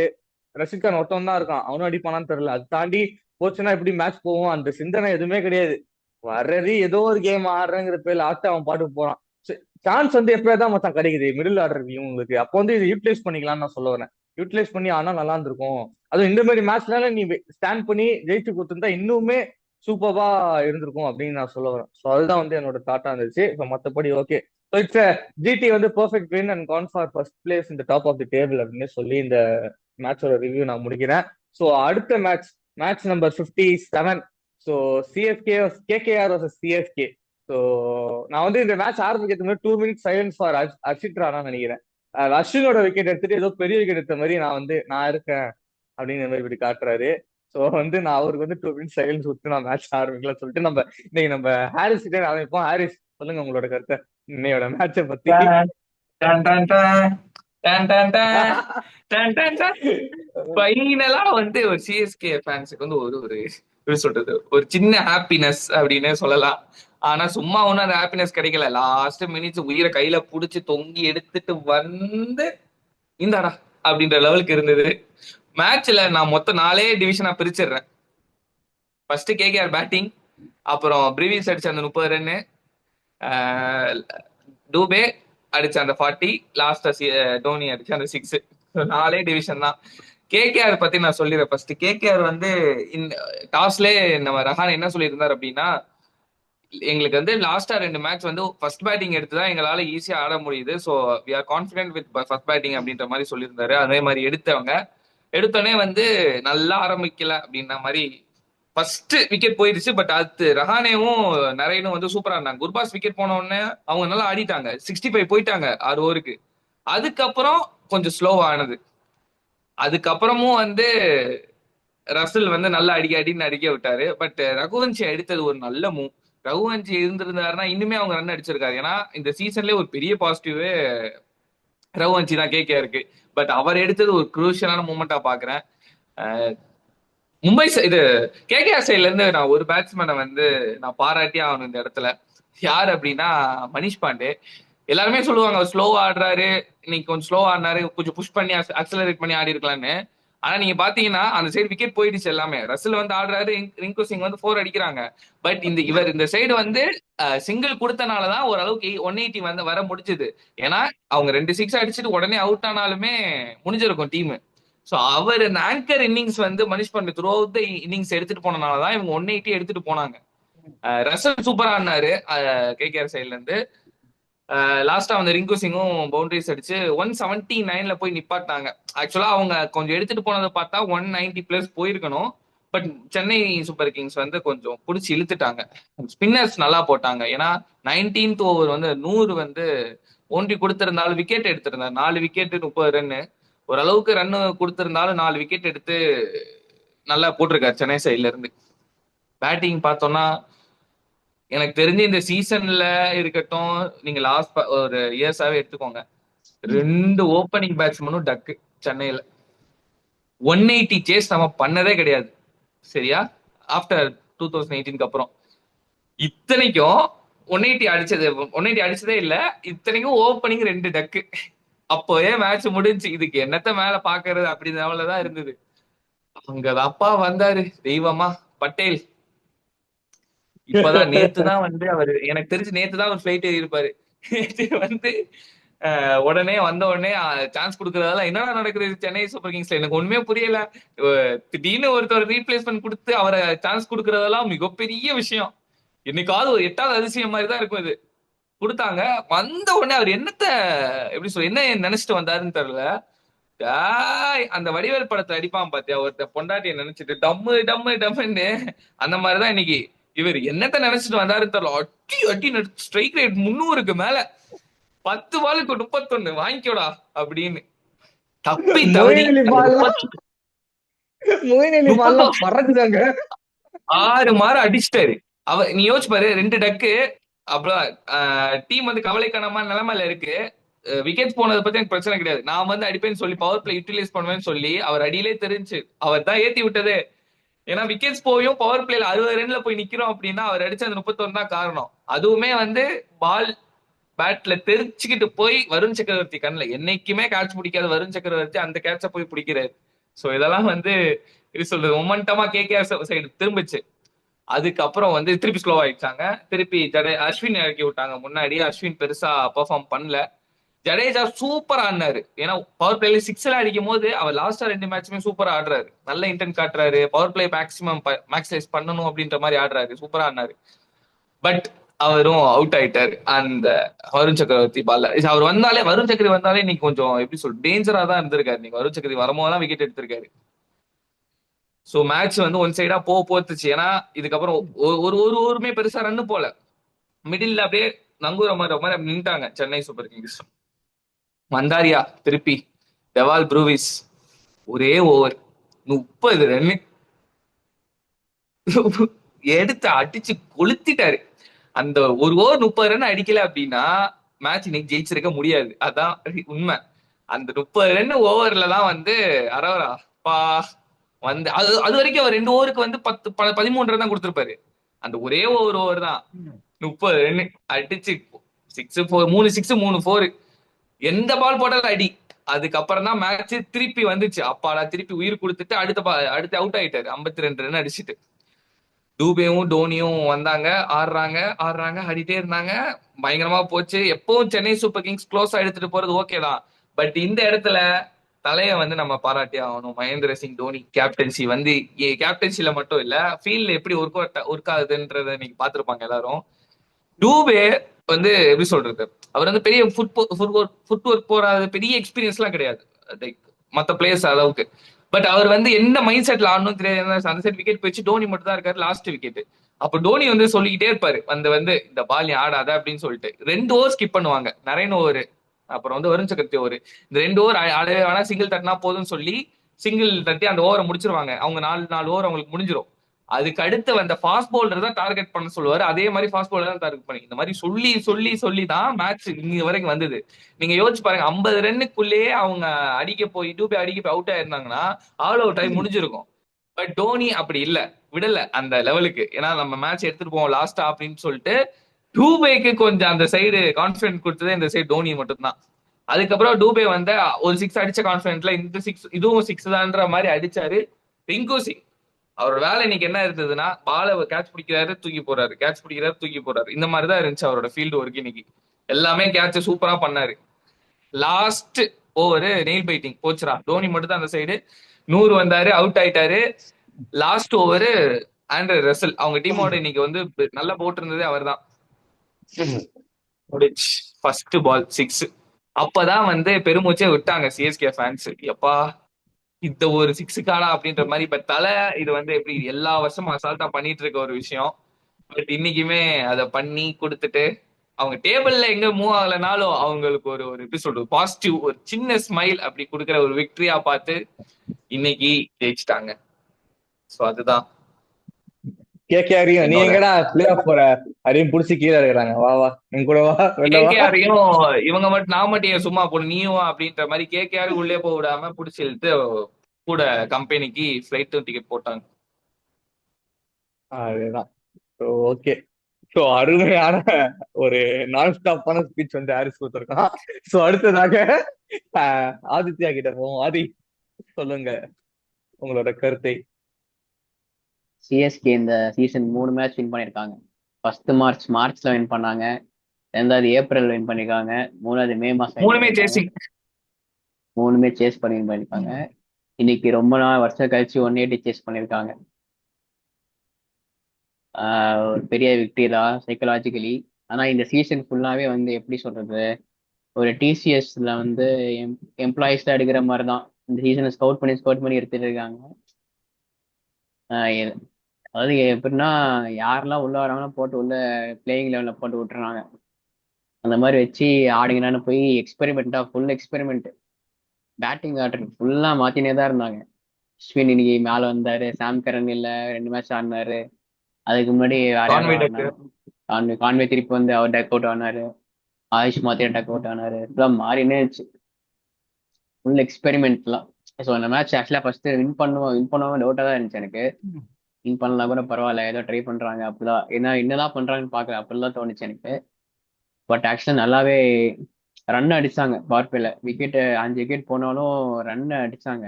ரஷீத் கான் ஒருத்தவன் தான் இருக்கான், அவனும் அடிப்பானான்னு தெரியல. அது தாண்டி போச்சுன்னா எப்படி மேட்ச் போகும், அந்த சிந்தனை எதுவுமே கிடையாது. வர்றது ஏதோ ஒரு கேம் ஆடுறேங்கிற பேர்ல ஆட்டு அவன் பாட்டுக்கு போறான். சான்ஸ் வந்து எப்பயாதான் மச்சான் கிடைக்குது மிடில் ஆர்டர் இவங்களுக்கு, அப்போ வந்து இதை யூட்டிலைஸ் பண்ணிக்கலாம்னு நான் சொல்ல வரேன். யூட்டிலைஸ் பண்ணி ஆனா நல்லா இருந்திருக்கும். அதுவும் இந்த மாதிரி மேட்ச்னால நீ ஸ்டாண்ட் பண்ணி ஜெயிச்சு கொடுத்துருந்தா இன்னுமே சூப்பரா இருந்திருக்கும் அப்படின்னு நான் சொல்ல வரேன். ஸோ அதுதான் வந்து என்னோட தாட்டா இருந்துச்சு. ஸோ மற்றபடி ஓகே. ஸோ இட்ஸ் ஜிடி வந்து perfect win and gone for first place இந்த டாப் ஆஃப் தி டேபிள் அப்படின்னு சொல்லி இந்த மேட்சோட ரிவ்யூ நான் முடிக்கிறேன். ஸோ அடுத்த match number 57. So KKR versus CSK. So நான் வந்து இந்த மேட்ச் ஆரம்பிக்கிறதுக்கு முன்னாடி 2 minutes சைலன்ஸ் ஃபார் அர்ஷித் ராணான்னு நினைக்கிறேன். அஸ்வினோட விக்கெட் எடுத்துட்டு ஏதோ பெரிய விக்கெட் எடுத்த மாதிரி நான் இருக்கேன் அப்படிங்கிற மாதிரி இப்படி காட்டுறாரு. ஸோ வந்து நான் அவருக்கு வந்து 2 minutes சைலன்ஸ் விட்டு நான் மேட்ச் ஆரம்பிக்கலாம் சொல்லிட்டு இன்னைக்கு நம்ம ஹாரிஸ் கிட்டே ஆரம்பிப்போம். ஹாரிஸ், சொல்லுங்க உங்களோட கருத்தை இன்னையோட மேட்சை பத்தி. Done done done, done done done, done done done. ஃபைனலா வந்து ஒரு சிஎஸ்கே ஃபேன்ஸுக்கு வந்து ஒரு ஒரு எப்படி சொல்றது, ஒரு சின்ன ஹாப்பினஸ் அப்படின்னு சொல்லலாம். ஆனா சும்மா ஒன்னும் அந்த ஹாப்பினஸ் கிடைக்கல. லாஸ்ட் மினிட்ஸ் உயிரை கையில புடிச்சு தொங்கி எடுத்துட்டு வந்து இந்தாடா அப்படின்ற லெவலுக்கு இருந்தது. மேட்ச்ல நான் மொத்தம் 4 டிவிஷனா பிரிச்சிடுறேன். ஃபர்ஸ்ட் கேகேஆர் பேட்டிங், அப்புறம் பிரீவிஸ் அடிச்ச அந்த 30 ரன்னு, டூபே அடிச்ச அந்த 40, லாஸ்டா டோனி அடிச்ச அந்த 6. 4 டிவிஷன் தான். கேகேஆர் பத்தி நான் சொல்லிடுறேன். ஃபர்ஸ்ட் கேகேஆர் வந்து இந்த டாஸ்லே நம்ம ரஹான் என்ன சொல்லியிருந்தார் அப்படின்னா, எங்களுக்கு வந்து லாஸ்டா 2 மேட்ச் வந்து ஃபர்ஸ்ட் பேட்டிங் எடுத்துதான் எங்களால ஈஸியா ஆட முடியுது. So we are confident with first batting அப்படின்ற மாதிரி சொல்லியிருந்தாரு. அதே மாதிரி எடுத்தோடனே வந்து நல்லா ஆரம்பிக்கல அப்படின்ற மாதிரி ஃபர்ஸ்ட் விக்கெட் போயிடுச்சு. பட் அது ரஹானேவும் நரேனும் வந்து சூப்பரா இருந்தாங்க. குர்பாஸ் விக்கெட் போன உடனே அவங்க நல்லா ஆடிட்டாங்க, 65 போயிட்டாங்க 6 ஓவருக்கு. அதுக்கப்புறம் கொஞ்சம் ஸ்லோவா ஆனது. அதுக்கப்புறமும் வந்து ரசல் வந்து நல்லா அடிக்க விட்டாரு. பட் ரகுவன்சி எடுத்தது ஒரு நல்ல மூவ். ரகுவன்சி இருந்திருந்தாருன்னா இன்னுமே அவங்க ரன் அடிச்சிருக்காரு. ஏன்னா இந்த சீசன்லேயே ஒரு பெரிய பாசிட்டிவே ரகுவன்சி தான் கேகேஆருக்கு. பட் அவர் எடுத்தது ஒரு குரூஷியலான மூமெண்டா பாக்குறேன். இது கேகேஆர் சைட்ல இருந்து நான் ஒரு பேட்ஸ்மேனை வந்து நான் பாராட்டி ஆகணும் இந்த இடத்துல. யார் அப்படின்னா மனிஷ் பாண்டே. எல்லாருமே சொல்லுவாங்க அவர் ஸ்லோவா ஆடுறாரு, இன்னைக்கு கொஞ்சம் ஸ்லோவா ஆடினாரு, கொஞ்சம் புஷ் பண்ணி அக்சலரேட் பண்ணி ஆடி இருக்கலாம்னு. ஆனா நீங்க பாத்தீங்கன்னா அந்த சைடு விக்கெட் போயிடுச்சு எல்லாமே. ரசில் வந்து ஆடுறாரு, ரிங்கு சிங் வந்து 4 அடிக்கிறாங்க. பட் இவர் இந்த சைடு வந்து சிங்கிள் கொடுத்தனாலதான் ஓரளவுக்கு 180 வந்து வர முடிஞ்சது. ஏன்னா அவங்க 2 சிக்ஸ் அடிச்சுட்டு உடனே அவுட் ஆனாலுமே முடிஞ்சிருக்கும் டீம். சோ அவர் இந்த ஆங்கர் இன்னிங்ஸ் வந்து Manish Pandey through out the innings எடுத்துட்டு போனனாலதான் இவங்க 180 எடுத்துட்டு போனாங்க. ரசல் சூப்பரா ஆடினாரு கேகேஆர் சைட்ல இருந்து. லாஸ்டா வந்து ரிங்கு சிங்கும் பவுண்டரிஸ் அடிச்சு 179ல போய் நிப்பாட்டினாங்க. ஆக்சுவலா அவங்க கொஞ்சம் எடுத்துட்டு போனதை பார்த்தா 190+ போயிருக்கணும். பட் சென்னை சூப்பர் கிங்ஸ் வந்து கொஞ்சம் பிடிச்சி இழுத்துட்டாங்க. ஸ்பின்னர்ஸ் நல்லா போட்டாங்க. ஏன்னா 19th ஓவர் வந்து 100 வந்து ஒன்றி கொடுத்திருந்தாலும் விக்கெட் எடுத்திருந்தாரு. 4 wicket 30 run. ஓரளவுக்கு ரன்னு கொடுத்திருந்தாலும் 4 விக்கெட் எடுத்து நல்லா போட்டிருக்காரு சென்னை சைட்ல இருந்து. பேட்டிங் பார்த்தோம்னா எனக்கு தெரிஞ்சு இந்த சீசன்ல இருக்கட்டும், நீங்க லாஸ்ட் ஒரு இயர்ஸாவே எடுத்துக்கோங்க, 2 ஓப்பனிங் பேட்ஸ்மேனும் டக்கு சென்னையில. 180 சேஸ் நம்ம பண்ணதே கிடையாது சரியா, ஆஃப்டர் 2018க்கு அப்புறம். இத்தனைக்கும் 180 அடிச்சதே இல்ல. இத்தனைக்கும் ஓப்பனிங் 2 டக்கு. அப்போயே மேட்ச் முடிஞ்சு, இதுக்கு என்னத்த மேல பாக்குறது அப்படிதான் இருந்தது. அங்க அப்பா வந்தாரு தெய்வமா, பட்டேல். இப்பதான் நேத்துதான் வந்து அவரு, எனக்கு தெரிஞ்சு நேத்துதான் அவர் ஃபிளைட் ஏறி இருப்பாரு. நேத்து வந்து உடனே வந்த உடனே சான்ஸ் கொடுக்கறதெல்லாம் என்னடா நடக்குது சென்னை சூப்பர் கிங்ஸ்ல, எனக்கு ஒண்ணுமே புரியல. திடீர்னு ஒருத்தர் ரீப்ளேஸ்மெண்ட் கொடுத்து அவரை சான்ஸ் கொடுக்கறதெல்லாம் மிகப்பெரிய விஷயம். என்னைக்காவது ஒரு 8வது அதிசயம் மாதிரி தான் இருக்கும் இது. கொடுத்தாங்க. வந்த உடனே அவர் என்னத்த எப்படி சொல்ல, என்ன நினைச்சிட்டு வந்தாருன்னு தெரியல. அந்த வடிவேல் படத்துல அடிப்பான் பாத்தியா ஒருத்த பொண்டாட்டிய நினைச்சிட்டு டம்மு டம்மு டம்முன்னு, அந்த மாதிரிதான் இன்னைக்கு இவர் என்னத்த நினைச்சிட்டு வந்தாருன்னு தெரியல. அட்டி அட்டி ஸ்ட்ரைக் ரேட் 300க்கு மேல, 10 பாலுக்கு 31 வாங்கிக்கோடா அப்படின்னு தப்பி தவறி பறக்குதாங்க 6 மாறு அடிச்சிட்டாரு. நீ யோசிச்சு பாரு, 2 டக்கு. அப்புறம் டீம் வந்து கவலைக்கானமா நிலைமையில இருக்கு. விக்கெட் போனதை பத்தி எனக்கு பிரச்சனை கிடையாது. நான் வந்து அடிப்பேன்னு சொல்லி பவர் பிளே யூட்டிலைஸ் பண்ணுவேன்னு சொல்லி அவர் அடியிலே தெரிஞ்சு அவர் தான் ஏத்தி விட்டதே. ஏன்னா விக்கெட்ஸ் போயும் பவர் பிளேல 60 ரன்ல போய் நிக்கிறோம் அப்படின்னா அவர் அடிச்ச அந்த 31 தான் காரணம். அதுவுமே வந்து பால் பேட்ல தெரிச்சுக்கிட்டு போய் வருண் சக்கரவர்த்தி கண்ணில். என்னைக்குமே கேட்ச் பிடிக்காத வருண் சக்கரவர்த்தி அந்த கேட்ச போய் பிடிக்கிறாரு. சோ இதெல்லாம் வந்து இது சொல்றது மொமெண்டமா கேகேஆர் சைடு திரும்பிச்சு. அதுக்கப்புறம் வந்து திருப்பி ஸ்லோ ஆயிடுச்சாங்க. திருப்பி அஸ்வின் இறக்கி விட்டாங்க முன்னாடி. அஸ்வின் பெருசா பெர்ஃபார்ம் பண்ணல. ஜடேஜா சூப்பரா ஆடினாரு. ஏன்னா பவர் பிளேல 6 அடிக்கும் போது அவர் லாஸ்டா 2 மேட்சுமே சூப்பரா ஆடுறாரு. நல்ல இன்டென்ட் காட்டுறாரு. பவர் பிளே மேக்ஸிமம் மேக்ஸிமைஸ் பண்ணணும் அப்படின்ற மாதிரி ஆடுறாரு. சூப்பரா ஆடினாரு. பட் அவரும் அவுட் ஆயிட்டாரு அந்த வருண் சக்கரவர்த்தி பால்ல. அவர் வந்தாலே, வருண் சக்கரவர்த்தி வந்தாலே நீ கொஞ்சம் எப்படி சொல் டேஞ்சரா தான் இருந்திருக்காரு. நீங்க வருண் சக்கரவர்த்தி வரும்போதெல்லாம் விக்கெட் எடுத்திருக்காரு. சோ மேட்ச் வந்து ஒன் சைடா போத்துச்சு. ஏன்னா இதுக்கப்புறம் ஒரு ஒரு ஊருமே பெருசா ரன்னு போல, மிடில் அப்படியே நங்கூர மாதிரி நின்ட்டாங்க சென்னை சூப்பர் கிங்ஸ். மந்தாரியா திருப்பி டெவால் ப்ரூவிஸ் ஒரே ஓவர் 30 ரன்னு எடுத்து அடிச்சு கொளுத்திட்டாரு. அந்த ஒரு ஓவர் 30 ரன் அடிக்கல அப்படின்னா மேட்ச் இன்னைக்கு ஜெயிச்சிருக்க முடியாது. அதான் உண்மை. அந்த 30 ரன் ஓவர்ல தான் வந்து அரவரா பா வந்து அது வரைக்கும் அவர் 2 ஓவருக்கு வந்து 13 ரன் தான் கொடுத்திருப்பாரு. அந்த ஒரே ஓவர் தான் 30 ரன் அடிச்சு 3 6 3 4 எந்த பால் போட்டாலும் அடி. அதுக்கப்புறம் தான் மேட்ச் திருப்பி வந்துச்சு. அப்பாடா திருப்பி உயிர் கொடுத்துட்டு அடுத்து அவுட் ஆயிட்டாரு 52 ரன் அடிச்சுட்டு. டூபேவும் டோனியும் வந்தாங்க, ஆடுறாங்க ஆடிட்டே இருந்தாங்க. பயங்கரமா போச்சு. எப்பவும் சென்னை சூப்பர் கிங்ஸ் க்ளோஸா எடுத்துட்டு போறது ஓகே தான். பட் இந்த இடத்துல தலைய வந்து நம்ம பாராட்டி ஆகணும். மகேந்திர சிங் தோனி கேப்டன்சி வந்து கேப்டன்சில மட்டும் இல்ல, ஃபீல்ட்ல எப்படி ஒர்க் ஆகுதுன்றத நீங்க பாத்துருப்பாங்க எல்லாரும். டூபே வந்து எப்படி சொல்றது, அவர் வந்து பெரிய ஃபுட் ஒர்க் போறாது, பெரிய எக்ஸ்பீரியன்ஸ் எல்லாம் கிடையாது லைக் மத்த பிளேயர்ஸ் அளவுக்கு. பட் அவர் வந்து என்ன மைண்ட் செட்ல ஆடணும் தெரியாது. அந்த சைட் விக்கெட் போயிடுச்சு, டோனி மட்டும் தான் இருக்காரு லாஸ்ட் விக்கெட். அப்ப டோனி வந்து சொல்லிக்கிட்டே இருப்பாரு வந்து இந்த பால் நீ ஆடாத அப்படின்னு சொல்லிட்டு. 2 ஓவர் ஸ்கிப் பண்ணுவாங்க, நரேன் ஓவர் அப்புறம் வந்து வருண் சக்கரவர்த்தி ஓவர். இந்த 2 ஓவர் ஆடவே வேணா, சிங்கிள் தட்டினா போதும்னு சொல்லி சிங்கிள் தட்டி அந்த ஓவரை முடிச்சிருவாங்க. அவங்க 4 ஓவர் அவங்களுக்கு முடிஞ்சிடும். அதுக்கு அடுத்து வந்த ஃபாஸ்ட் பவுலர் தான் டார்கெட் பண்ண சொல்லுவாரு. அதே மாதிரி ஃபாஸ்ட் பவுலர் தான் டார்கெட் பண்ணி இந்த மாதிரி சொல்லி தான் மேட்ச் இங்க வரைக்கும் வந்தது. நீங்க யோசிச்சு பாருங்க, 50 ரன்னுக்குள்ளேயே அவங்க அடிக்க போய் டூபே அடிக்க போய் அவுட் ஆயிருந்தாங்கன்னா ஆல் அவுட் ஆகி முடிஞ்சிருக்கும். பட் டோனி அப்படி இல்ல, விடல அந்த லெவலுக்கு. ஏன்னா நம்ம மேட்ச் எடுத்துட்டு போவோம் லாஸ்டா அப்படின்னு சொல்லிட்டு டூபேக்கு கொஞ்சம் அந்த சைடு கான்பிடன்ட் கொடுத்ததே இந்த சைடு டோனி மட்டும்தான். அதுக்கப்புறம் டூபே வந்து ஒரு சிக்ஸ் அடிச்ச கான்பிடன்ட்ல இந்த சிக்ஸ் இதுவும் சிக்ஸ் தான்ற மாதிரி அடிச்சாரு. ரிங்கு சிங் அவரோட வேலை இன்னைக்கு என்ன இருந்ததுன்னா, பாலை கேட்ச் பிடிக்கிறாரு தூக்கி போறாரு, கேட்ச் பிடிக்கிறாரு தூக்கி போறாரு, இந்த மாதிரி தான் இருந்துச்சு அவரோட ஃபீல்டு ஒர்க் இன்னைக்கு. எல்லாமே கேட்ச் சூப்பரா பண்ணாரு. லாஸ்ட் ஓவர் நெயில் பைட்டிங் போச்சுரா, தோனி மட்டும் தான் அந்த சைடு 100 வந்தாரு, அவுட் ஆயிட்டாரு. லாஸ்ட் ஓவர் ஆண்ட்ரே ரசல் அவங்க டீமோட இன்னைக்கு வந்து நல்லா போட்டிருந்ததே அவர் தான். First ball six. அப்பதான் வந்து பெருமூச்சே விட்டாங்க சிஎஸ்கே ஃபேன்ஸ். எப்பா இந்த ஒரு சிக்ஸுக்காடா அப்படின்ற மாதிரி. இப்ப தலை இது வந்து எப்படி எல்லா வருஷமும் அசால்ட்டா பண்ணிட்டு இருக்க ஒரு விஷயம். பட் இன்னைக்குமே அதை பண்ணி கொடுத்துட்டு அவங்க டேபிள்ல எங்க மூவ் ஆகலைனாலும் அவங்களுக்கு ஒரு ஒரு எப்படி சொல்றது பாசிட்டிவ் ஒரு சின்ன ஸ்மைல் அப்படி கொடுக்குற ஒரு விக்டரியா பார்த்து இன்னைக்கு ஜெயிச்சிட்டாங்க. சோ அதுதான் கேகேஆரையும் நீ என்னோட எங்கடா பிளே ஆஃப் போற அதையும் புடிச்சு கீழே இருக்கிறாங்க. வா வா என் கூட வா, வெளில வா. கேகேஆரையும் இவங்க மட்டும் நான் மட்டும் ஏன் சும்மா போடு நீயும் அப்படின்ற மாதிரி கேகேஆர் உள்ளே போக விடாம புடிச்சு இழுத்து கூட கம்பெனிக்கு ஃபிளைட்டும் டிக்கெட் போட்டாங்க. அதுதான். ஓகே. சோ அருமையான ஒரு நான் ஸ்டாப்பான ஸ்பீச் வந்து ஹாரிஸ் கொடுத்துருக்கான். சோ அடுத்ததாக ஆதித்யா கிட்ட போவோம். ஆதி, சொல்லுங்க உங்களோட கருத்தை. சிஎஸ்கே இந்த சீசன் 3 மேட்ச் வின் பண்ணியிருக்காங்க. ஃபர்ஸ்ட் மார்ச்ல வின் பண்ணாங்க, ரெண்டாவது ஏப்ரல் வின் பண்ணிருக்காங்க, மூணாவது மே மாசம் வின் மூணுமே பண்ணிருக்காங்க. சேசிங். மூணுமே சேஸ் பண்ணி வின் பண்ணிருக்காங்க. இன்னைக்கு ரொம்ப நாள் வருஷம் கழிச்சு 180 சேஸ் பண்ணிருக்காங்க. ஒரு பெரிய விக்டரி தான் சைக்கலாஜிக்கலி. ஆனா இந்த சீசன் ஃபுல்லாவே வந்து எப்படி சொல்றது, ஒரு டிசிஎஸ்ல வந்து எம்ப்ளாயிஸ் தான் எடுக்கிற மாதிரி தான் இந்த சீசனை ஸ்கவுட் பண்ணி எடுத்துட்டு இருக்காங்க. அதாவது எப்படின்னா யாரெல்லாம் உள்ள வராங்களோ போட்டு உள்ள பிளேயிங் லெவல்ல போட்டு விட்டுறாங்க. அந்த மாதிரி வச்சு ஆடுங்கன்னு போய் ஃபுல் எக்ஸ்பெரிமெண்ட் பேட்டிங் ஆர்டர் ஃபுல்லா மாத்தினே தான் இருந்தாங்க. அஸ்வின் இன்னைக்கு மேல வந்தாரு, சாம் கரன் இல்ல 2 மேட்ச் ஆடினாரு. அதுக்கு முன்னாடி வேற யாரும் கான்விடக்கு ஆடினாரு. கான்வே திருப்பி வந்து அவர் டக் அவுட் ஆனாரு, ஆயுஷ் மாத்திரை டக் அவுட் ஆனாரு. இப்பெல்லாம் மாறினே இருந்துச்சு ஃபுல் எக்ஸ்பெரிமெண்ட்லாம். ஸோ அந்த மேட்ச் ஆக்சுவலா ஃபர்ஸ்ட் வின் பண்ணுவோம் டவுட்டா தான் இருந்துச்சு எனக்கு. வின் பண்ணலாம் கூட பரவாயில்ல, ஏதோ ட்ரை பண்றாங்க அப்படிதான், ஏன்னா என்னதான் பண்றாங்கன்னு பாக்குறேன் அப்படிலாம் தோணுச்சு எனக்கு. பட் ஆக்சுவலா நல்லாவே ரன் அடிச்சாங்க. பவர் விக்கெட் 5 விக்கெட் போனாலும் ரன் அடிச்சாங்க.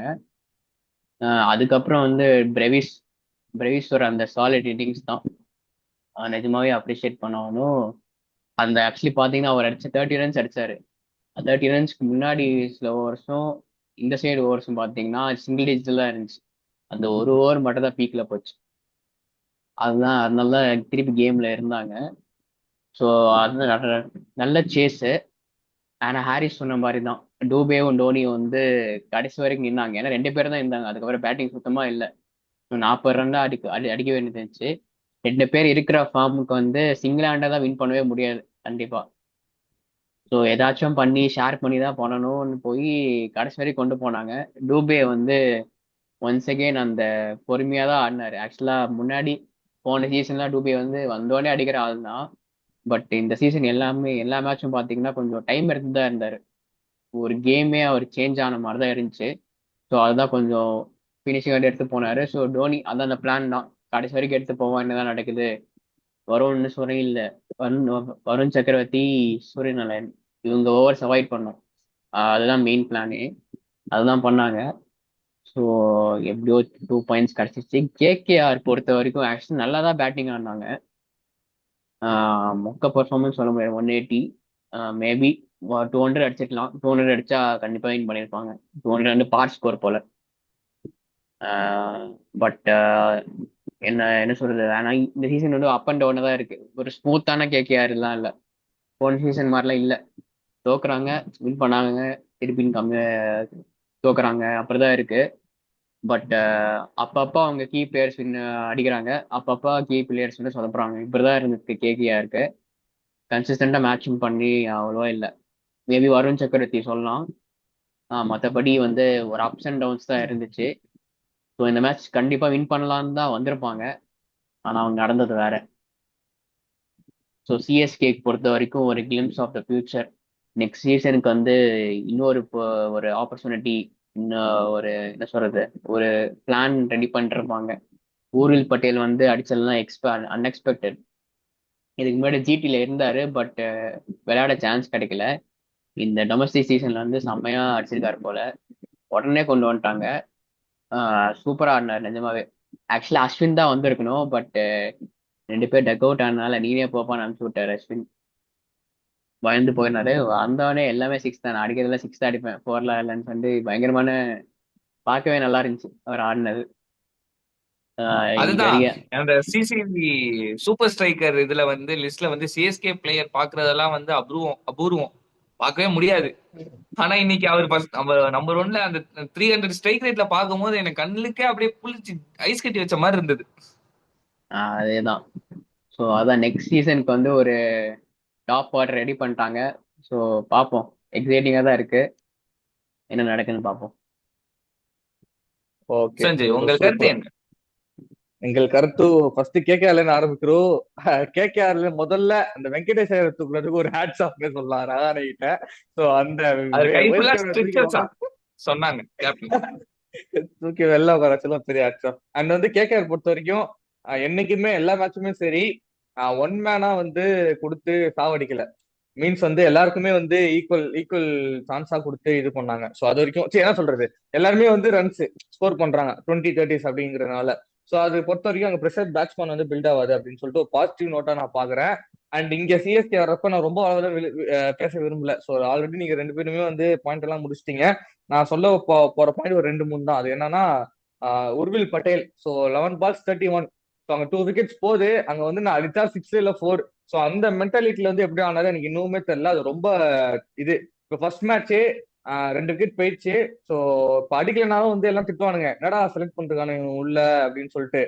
அதுக்கப்புறம் வந்து பிரெவிஸ் பிரெவிஸோட அந்த சாலிட் இன்னிங்ஸ் தான் நிஜமாவே அப்ரிஷியேட் பண்ணணும். அந்த ஆக்சுவலி பாத்தீங்கன்னா அவர் அடிச்ச 30 ரன்ஸ் அடிச்சாரு. 30 ரன்ஸ்க்கு முன்னாடி சில ஓவர்ஸும் இந்த சைடு ஓவர்ஸும் பார்த்தீங்கன்னா சிங்கிள் டிஜிட்டில் தான் இருந்துச்சு. அந்த ஒரு ஓவர் மட்டும் தான் பீக்ல போச்சு. அதுதான் அதனால தான் திருப்பி கேம்ல இருந்தாங்க. ஸோ அது நல்ல சேஸு. ஆனால் ஹாரிஸ் சொன்ன மாதிரி தான் டூபேவும் டோனியும் வந்து கடைசி வரைக்கும் நின்னாங்க. ஏன்னா 2 பேரும் தான் இருந்தாங்க. அதுக்கப்புறம் பேட்டிங் சுத்தமா இல்லை. 40 ரன் தான் அடிக்க வேண்டியது இருந்துச்சு. 2 பேர் இருக்கிற ஃபார்முக்கு வந்து சிங்கிள் ஹேண்டா தான் வின் பண்ணவே முடியாது கண்டிப்பா. ஸோ ஏதாச்சும் பண்ணி ஷேர் பண்ணி தான் பண்ணணும்னு போய் கடைசி வரைக்கும் கொண்டு போனாங்க. டூபே வந்து ஒன்ஸ் அகெயின் அந்த பொறுமையா தான் ஆடினாரு. ஆக்சுவலா முன்னாடி போன சீசன்லாம் டூபே வந்து வந்தோடனே அடிக்கிற ஆள் தான். பட் இந்த சீசன் எல்லா மேட்சும் பார்த்தீங்கன்னா கொஞ்சம் டைம் எடுத்து தான் இருந்தாரு. ஒரு கேமே அவர் சேஞ்ச் ஆன மாதிரி தான் இருந்துச்சு. ஸோ அதுதான் கொஞ்சம் ஃபினிஷிங் எடுத்து போனாரு. ஸோ டோனி அதான் அந்த பிளான் தான், கடைசி வரைக்கும் எடுத்து போவான், என்னதான் நடக்குது. வருண்னு சூரியன் இல்லை, வருண் சக்கரவர்த்தி, சூரியன் நாராயண் இவங்க ஓவர்ஸ் அவாய்ட் பண்ணோம். அதுதான் மெயின் பிளானே. அதுதான் பண்ணாங்க. ஸோ எப்படியோ 2 பாயிண்ட்ஸ் கிடைச்சிச்சு. கேகேஆர் பொறுத்த வரைக்கும் ஆக்சுவலி நல்லா தான் பேட்டிங் ஆடினாங்க. மொக்க பர்ஃபார்மன்ஸ் சொல்ல முடியாது. 180 மேபி 200 அடிச்சிருக்கலாம். 200 அடிச்சா கண்டிப்பாக வின் பண்ணியிருப்பாங்க. 200 வந்து பார் ஸ்கோர் போல. பட் என்ன சொல்றது, ஆனால் இந்த சீசன் வந்து அப் அண்ட் டவுன் தான் இருக்கு. ஒரு ஸ்மூத்தான கேகேஆர் எல்லாம் இல்லை. போன சீசன் மாதிரிலாம் இல்லை. தோக்குறாங்க, வின் பண்ணாங்க, திருப்பி கம்மியாக தோக்குறாங்க, அப்படிதான் இருக்கு. பட் அப்பப்போ அவங்க கீ பிளேயர்ஸ் அடிக்கிறாங்க, அப்பப்போ கீ பிளேயர்ஸ் வந்து சொதப்புறாங்க. இப்படிதான் இருந்துருக்கு கேகேஆருக்கு. கன்சிஸ்டண்டா மேட்சிங் பண்ணி அவ்வளோவா இல்லை. மேபி வருண் சக்கரவர்த்தி சொல்லலாம். மற்றபடி வந்து ஒரு அப்ஸ் அண்ட் டவுன்ஸ் தான் இருந்துச்சு. ஸோ இந்த மேட்ச் கண்டிப்பா வின் பண்ணலான்னு தான் வந்திருப்பாங்க. ஆனா அவங்க நடந்தது வேற. ஸோ சிஎஸ்கே பொறுத்த வரைக்கும் ஒரு glimpse of the future. Next சீசனுக்கு வந்து இன்னொரு ஒரு ஆப்பர்ச்சுனிட்டி இன்னும் ஒரு என்ன சொல்றது, ஒரு பிளான் ரெடி பண்ணிருப்பாங்க. ஊர்வில் பட்டேல் வந்து அடிச்சதெல்லாம் அன்எக்ஸ்பெக்டட். இதுக்கு முன்னாடி ஜிடில இருந்தாரு, பட் விளையாட சான்ஸ் கிடைக்கல. இந்த டொமஸ்டிக் சீசன்ல வந்து செம்மையா அடிச்சிருக்காரு போல. உடனே கொண்டு வந்துட்டாங்க. சூப்பரா ஆடினார் நிஜமாவே. ஆக்சுவலா அஸ்வின் தான் வந்திருக்கணும், பட் 2 பேர் டக் அவுட் ஆனதுனால நீனே போப்பான்னு அனுப்பிச்சு விட்டாரு அஸ்வின். பயந்து போயினாரு. வந்தவனே எல்லாமே சிக்ஸ் தான், நான் அடிக்கிறதுல சிக்ஸ் தான் அடிப்பேன், ஃபோர்லாம் இல்லைன்னு சொல்லி பயங்கரமான. பார்க்கவே நல்லா இருந்துச்சு அவர் ஆடினது. இது அதுதான் வரைக்கும். அந்த சிசிபி சூப்பர் ஸ்ட்ரைக்கர் இதுல வந்து லிஸ்ட்ல வந்து சிஎஸ்கே பிளேயர் பாக்குறதெல்லாம் வந்து அபூர்வம் அபூர்வம், பார்க்கவே முடியாது. ஆனா இன்னைக்கு அவர் நம்பர் ஒன்ல அந்த 300 ஸ்ட்ரைக் ரேட்ல பார்க்கும்போது எனக்கு கண்ணுக்கே அப்படியே புளிச்சு ஐஸ் கட்டி வச்ச மாதிரி இருந்தது. அதேதான். ஸோ அதான் நெக்ஸ்ட் சீசனுக்கு வந்து ஒரு டாப் ஆர்டர் ரெடி பண்ணிட்டாங்க. ஸோ பார்ப்போம். எக்ஸைட்டிங்காக தான் இருக்கு, என்ன நடக்குன்னு பார்ப்போம். ஓகே, சஞ்சய், சூப்பர் உங்கள் கருத்து சூப்பர். என்ன? எங்கள் கருத்து ஃபர்ஸ்ட் கேகேஆர்ல ஆரம்பிக்கிறோம். கேகேஆர்ல முதல்ல அந்த வெங்கடேஷ் ஐயர் தூக்குறதுக்கு ஒரு ஹேட்ஸ் ஆஃப் சொல்லலாம் ரஹானே கிட்ட. சோ அந்த அது கை ஃபுல்லா வேர்க்கை தூக்கி ஸ்ட்ரிச்சஸா சொன்னாங்க கேப்டன். தூக்கி வெளில வரச்செல்லாம் பெரிய ஹேட்ஸ் ஆஃப். அண்ட் வந்து கேகேஆர் பொறுத்த வரைக்கும் என்னைக்குமே எல்லா மேட்சுமே சரி ஒன் மேனா வந்து கொடுத்து சாவடிக்கல. மீன்ஸ் வந்து எல்லாருக்குமே வந்து ஈக்குவல் ஈக்குவல் சான்ஸா கொடுத்து இது பண்ணாங்க. ஸோ அது வரைக்கும் சரி என்ன சொல்றது, எல்லாருமே வந்து ரன்ஸ் ஸ்கோர் பண்றாங்க 20-30s அப்படிங்கறதுனால. ஸோ அது பொறுத்த வரைக்கும் அங்க ப்ரெஷர் பேட்ஸ்மேன் வந்து பில்ட் ஆகாது அப்படின்னு சொல்லிட்டு ஒரு பாசிட்டிவ் நோட்டா நான் பாக்குறேன். அண்ட் இங்க சிஎஸ்கே வரப்ப நான் ரொம்ப அவ்வளவுதான் பேச விரும்பல. ஸோ ஆல்ரெடி நீங்க 2 பேருமே வந்து பாயிண்ட் எல்லாம் முடிச்சிட்டீங்க. நான் சொல்ல போற பாயிண்ட் ஒரு 2-3 தான். அது என்னன்னா Urvil Patel. So 11 balls 31. So அங்க 2 wickets போகுது. அங்க வந்து நான் அடிச்சா 6 இல்ல 4. ஸோ அந்த மென்டாலிட்டில வந்து எப்படி ஆனது எனக்கு இன்னுமே தெரியல. அது ரொம்ப இது இப்போ ஃபர்ஸ்ட் மேட்சே 2 wicket போயிடுச்சு. ஸோ இப்போ அடிக்கலனாலும் வந்து எல்லாம் திட்டுவானுங்க, என்னடா செலக்ட் பண்றானு உள்ள அப்படின்னு சொல்லிட்டு.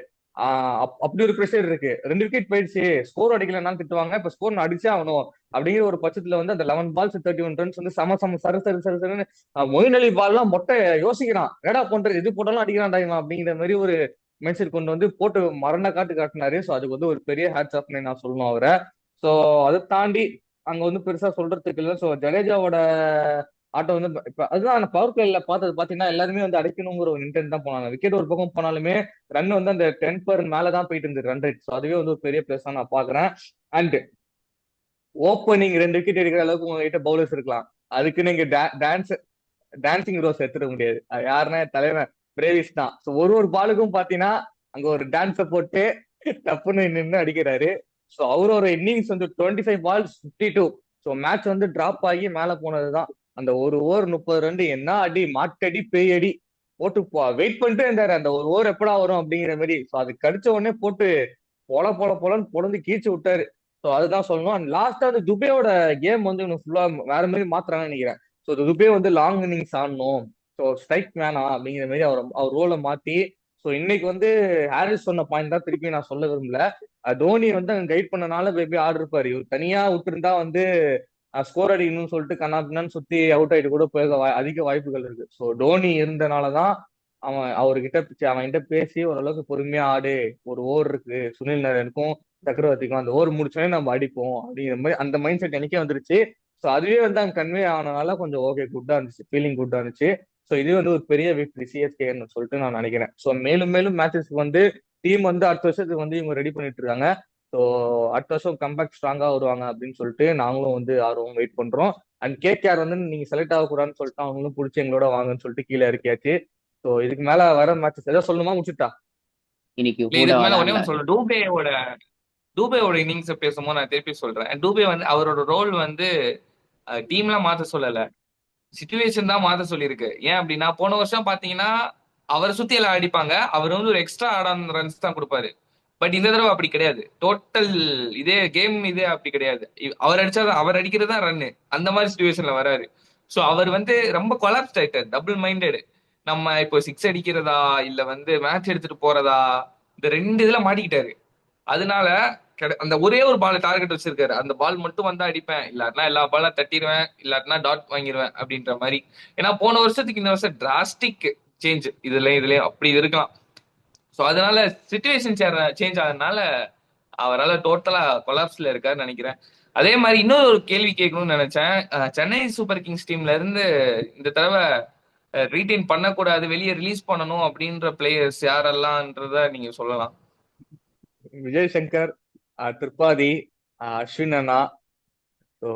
அப்படி ஒரு ப்ரெஷர் இருக்கு. 2 wicket போயிடுச்சு, ஸ்கோர் அடிக்கலனாலும் திட்டுவாங்க. இப்ப ஸ்கோர் நான் அடிச்சே ஆகணும் அப்படிங்கிற ஒரு பட்சத்துல வந்து அந்த 11 balls 31 runs வந்து சம சம சர சர சர சரன்னு மொயின் அலி பால்லாம் மொட்டை யோசிக்கிறான், என்னடா பண்றது, எது போட்டாலும் அடிக்கிறான்டா இவன் அப்படிங்கிற மாதிரி ஒரு மென்ஷன் கொண்டு வந்து போட்டு மரண காட்டினாரு. ஸோ அதுக்கு வந்து ஒரு பெரிய ஹேட்ஸ் ஆஃப்னு நான் சொல்லணும் அவரை. ஸோ அதை தாண்டி அங்க வந்து பெருசா சொல்றதுக்கு இல்லை. ஸோ ஜடேஜாவோட ஆட்டம் வந்து இப்ப அதுதான் பவர் பிளேல பார்த்தது பாத்தீங்கன்னா எல்லாருமே வந்து அடிக்கணுங்கிற ஒரு இன்டென்ட் தான் போனாங்க. விக்கெட் ஒரு பக்கம் போனாலுமே ரன் வந்து அந்த 10 மேலதான் போயிட்டு இருந்தது ரன் ரேட். ஸோ அதுவே வந்து ஒரு பெரிய பிளஸ் தான் நான் பாக்குறேன். அண்ட் ஓப்பனிங் 2 wicket எடுக்கிற அளவுக்கு உங்ககிட்ட பவுலர்ஸ் இருக்கலாம், அதுக்கு நீங்க டான்சிங் ரோஸ் எடுத்துட முடியாது. அது யாருன்னா தலைவன் பிரேவிஸ் தான். ஸோ ஒரு பாலுக்கும் பாத்தீங்கன்னா அங்க ஒரு டான்ஸை போட்டு டப்புன்னு நின்று அடிக்கிறாரு. ஸோ அவரோட இன்னிங்ஸ் வந்து 25 balls 52. ஸோ மேட்ச் வந்து டிராப் ஆகி மேல போனதுதான். அந்த ஒரு ஓவர் 30 run என்ன அடி, மாட்டடி பேய் அடி போட்டு வெயிட் பண்ணிட்டே இருந்தாரு அந்த ஒரு ஓவர் எப்படா வரும் அப்படிங்கிற மாதிரி. ஸோ அது கடிச்ச உடனே போட்டு பொலன்னு பொழந்து கீழ்ச்சி விட்டாரு. ஸோ அதுதான் சொல்லணும். அண்ட் லாஸ்டா அந்த துபேயோட கேம் வந்து இவங்க ஃபுல்லா வேற மாதிரி மாத்துறாங்கன்னு நினைக்கிறேன். ஸோ துபே வந்து லாங் இன்னிங்ஸ் ஆடணும், ஸோ ஸ்ட்ரைக் வேணாம் அப்படிங்கிற மாதிரி அவர் ரோலை மாத்தி. ஸோ இன்னைக்கு வந்து ஹாரிஸ் சொன்ன பாயிண்ட் தான் திருப்பி நான் சொல்ல விரும்பல. தோனி வந்து அங்க கைட் பண்ணனால மேபி ஆடு இருப்பாரு. இவர் தனியா விட்டுருந்தா வந்து ஸ்கோர் அடிக்கணும்னு சொல்லிட்டு கண்ணாபின்னு சுத்தி அவுட் ஆயிட்டு கூட போக அதிக வாய்ப்புகள் இருக்கு. ஸோ டோனி இருந்தனாலதான் அவன்கிட்ட பேசி ஓரளவுக்கு பொறுமையா ஆடு, ஒரு ஓவர் இருக்கு சுனில் நரேனுக்கும் சக்கரவர்த்திக்கும், அந்த ஓவர் முடிச்சோடனே நம்ம அடிப்போம் அப்படிங்கிற மாதிரி அந்த மைண்ட் செட் எனக்கே வந்துருச்சு. ஸோ அதுவே வந்து அங்க கன்வே ஆனனால கொஞ்சம் ஓகே குட்டா இருந்துச்சு, ஃபீலிங் குட்டா இருந்துச்சு. ஸோ இது வந்து ஒரு பெரிய விக்டரி சிஎஸ்கேன்னு சொல்லிட்டு நான் நினைக்கிறேன். ஸோ மேலும் மேலும் மேட்சஸ்க்கு வந்து டீம் வந்து அடுத்த வருஷத்துக்கு வந்து இவங்க ரெடி பண்ணிட்டு இருக்காங்க. ஸோ அடுத்த வருஷம் கம்பேக் ஸ்ட்ராங்கா வருவாங்க அப்படின்னு சொல்லிட்டு நாங்களும் வந்து ஆர்வம் வெயிட் பண்றோம். அண்ட் கேகேஆர் வந்து நீங்க செலக்ட் ஆகக்கூடாதுன்னு சொல்லிட்டு அவங்களும் பிடிச்சி எங்களோட வாங்கன்னு சொல்லிட்டு கீழே இருக்கியாச்சு. ஸோ இதுக்கு மேல வர மேட்சஸ் ஏதாவது சொல்லணுமா, முடிச்சுட்டா? இன்னைக்கு இல்ல, கூட இதுக்கு மேல ஒன்னே விளையாடல. ஒன்று சொல்றேன். டூபேவோட இன்னிங்ஸ் பேசும்போது நான் திருப்பி சொல்றேன். டூபே வந்து அவரோட ரோல் வந்து டீம்லாம் மாத்த சொல்லல, சிச்சுவேஷன் தான் மாத்த சொல்லியிருக்கு. ஏன் அப்படின்னா போன வருஷம் பாத்தீங்கன்னா அவரை சுத்தி எல்லாம் அடிப்பாங்க, அவர் வந்து ஒரு எக்ஸ்ட்ரா ஆடான ரன்ஸ் தான் கொடுப்பாரு. பட் இந்த தடவை அப்படி கிடையாது. டோட்டல் இதே கேம் இதே அப்படி கிடையாது. அவர் அடிச்சாதான், அவர் அடிக்கிறது தான் ரன்னு, அந்த மாதிரி சுச்சுவேஷன்ல வராரு. ஸோ அவர் வந்து ரொம்ப கொலாப்ஸ் ஆயிட்டார், டபுள் மைண்டட். நம்ம இப்போ சிக்ஸ் அடிக்கிறதா இல்ல வந்து மேட்ச் எடுத்துட்டு போறதா, இந்த 2 இதுல மாட்டிக்கிட்டாரு. அதனால அந்த ஒரே ஒரு பால் டார்கெட் வச்சிருக்காரு, அந்த பால் மட்டும் வந்தா அடிப்பேன், இல்லாட்டினா எல்லா பாலும் தட்டிடுவேன், இல்லாட்டினா டாட் வாங்கிடுவேன் அப்படின்ற மாதிரி. ஏன்னா போன வருஷத்துக்கு இந்த வருஷம் டிராஸ்டிக் சேஞ்ச் இதுலயும் அப்படி இருக்கலாம். ஸோ அதனால சுச்சுவேஷன் சேஞ்ச் ஆனதுனால அவரால் டோட்டலா கொலாப்ஸ்ல இருக்காருன்னு நினைக்கிறேன். அதே மாதிரி இன்னொரு ஒரு கேள்வி கேட்கணும்னு நினைச்சேன். சென்னை சூப்பர் கிங்ஸ் டீம்ல இருந்து இந்த தடவை ரீடைன் பண்ணக்கூடாது, வெளியே ரிலீஸ் பண்ணணும் அப்படின்ற பிளேயர்ஸ் யாரெல்லாம்ன்றத நீங்க சொல்லலாம். விஜய் சங்கர், திரிபாதி, அஸ்வின் அண்ணா. ஸோ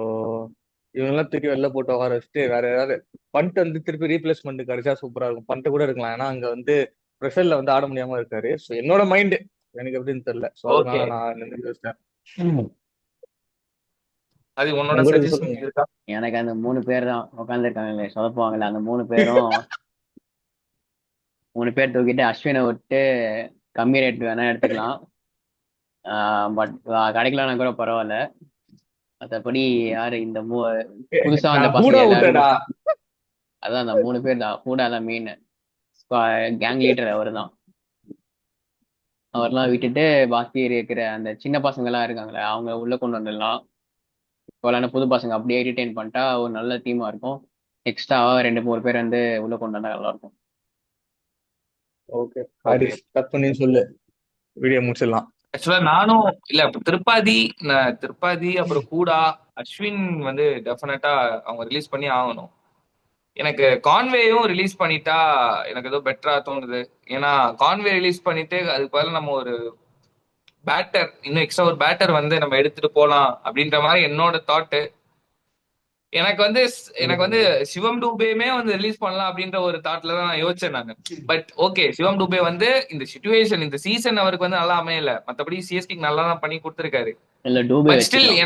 இவங்கெல்லாம் தூக்கி வெளில போட்டு உட்கார வச்சுட்டு வேற ஏதாவது பண்ட் வந்து திருப்பி ரீப்ளேஸ்மெண்ட் கிடைச்சா சூப்பரா இருக்கும். பண்ட் கூட இருக்கலாம், ஏன்னா அங்க வந்து ப்ரெஷர்ல வந்து ஆட முடியாம இருக்காரு. ஸோ என்னோட மைண்ட் எனக்கு எப்படின்னு தெரியல. ஸோ ஓகே, அதனால நான் நின்று யோசிச்சேன். அது உன்னோட உங்களுக்கு சஜஷன் சொல்லுங்க. இருக்கா? எனக்கு அந்த 3 பேர் தான் உட்காந்துருக்காங்களே சொதப்புவாங்கல்ல, அந்த 3 பேரும் 3 பேர் தூக்கிட்டு அஸ்வினை விட்டு கம்மி ரேட் வேணா எடுத்துக்கலாம். பட் கிடைக்கலன்னா கூட பரவாயில்ல. மற்றபடி யாரு இந்த புதுசா வந்த நான் கூட பசங்க எல்லாரும் விட்டேடா. அதான் அந்த 3 பேர் தான். கூட தான் மெயின் கேங் லீடர் அவர் தான். அவர்லாம் விட்டுட்டு பாக்கி இருக்கிற அந்த சின்ன பசங்க எல்லாம் இருக்காங்களே அவங்க உள்ள கொண்டு வந்துடலாம். இப்போலான புது பசங்க அப்படியே ரிட்டைன் பண்ணிட்டா ஒரு நல்ல டீமா இருக்கும். எக்ஸ்ட்ராவா 2-3 பேர் வந்து உள்ள கொண்டு வந்தா நல்லா இருக்கும். ஓகே ஹாரிஸ், கட் பண்ணி சொல்லு, வீடியோ முடிச்சிடலாம். ஆக்சுவலா நானும் இல்ல, திருப்பாதி அப்புறம் கூடா, அஸ்வின் வந்து டெஃபினட்டா அவங்க ரிலீஸ் பண்ணி ஆகணும். எனக்கு கான்வேயும் ரிலீஸ் பண்ணிட்டா எனக்கு ஏதோ பெட்டரா தோணுது. ஏன்னா கான்வே ரிலீஸ் பண்ணிட்டு அதுக்கு பதிலா நம்ம ஒரு பேட்டர், இன்னும் எக்ஸ்ட்ரா ஒரு பேட்டர் வந்து நம்ம எடுத்துட்டு போலாம் அப்படின்ற மாதிரி என்னோட தாட்டு. எனக்கு வந்து சிவம் டூபேமே வந்து ரிலீஸ் பண்ணலாம் அப்படின்ற ஒரு தாட்ல தான் நான் யோசிச்சேன் நானு. பட் ஓகே, சிவம் டூபே வந்து இந்த சிச்சுவேஷன், இந்த சீசன் அவருக்கு வந்து நல்லா அமையல. மத்தபடி சிஎஸ்கே நல்லா தான் பண்ணி கொடுத்துருக்காரு. இல்ல டூபே பட் ஸ்டில் வச்சுக்கலாம்.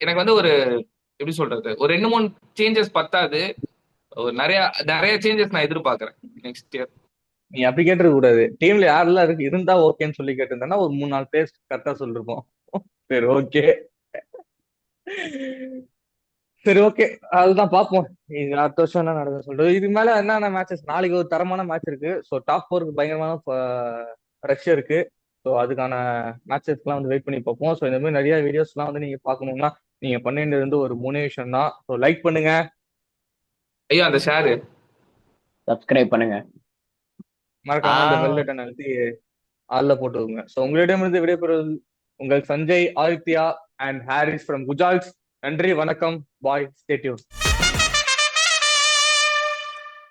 எனக்கு வந்து ஒரு எப்படி சொல்றது, ஒரு 2-3 சேஞ்சஸ் பத்தாது. ஒரு நிறைய நிறைய சேஞ்சஸ் நான் எதிர்பார்க்கறேன் நெக்ஸ்ட் இயர். நீ அப்படி கேட்டுருக்க கூடாது. டீம்ல யாரெல்லாம் இருக்கு இருந்தா ஓகேன்னு சொல்லி கேட்டிருந்தா ஒரு 3-4 பேர் கரெக்டா சொல்லிருப்போம். சரி ஓகே, சரி ஓகே, அதுதான் பார்ப்போம். இது அடுத்த வருஷம் என்ன நடக்குதுன்னு சொல்றது. இதுக்கு மேல என்னென்ன மேட்சஸ், நாளைக்கு ஒரு தரமான மேட்ச் இருக்கு. ஸோ டாப் 4க்கு பயங்கரமான ரஷ் இருக்கு. ஸோ அதுக்கான மேட்சஸ்லாம் வந்து வெயிட் பண்ணி பார்ப்போம். ஸோ இந்த மாதிரி நிறைய வீடியோஸ்லாம் வந்து நீங்க பார்க்கணும்னா நீங்க பண்ண வேண்டியது வந்து ஒரு 3 விஷயம் தான். ஸோ லைக் பண்ணுங்க, ஐயோ அந்த ஷேரு, சப்ஸ்கிரைப் பண்ணுங்க. மறக்காம இந்த பெல் பட்டன் அழுத்தி ஆள்ல போட்டுக்கோங்க. ஸோ உங்களிடமிருந்து விடைபெறுவது உங்கள் சஞ்சய், ஆதித்யா அண்ட் ஹாரிஸ் ஃப்ரம் குஜால்ஸ். நன்றி, வணக்கம், பாய், ஸ்டே டியூன்.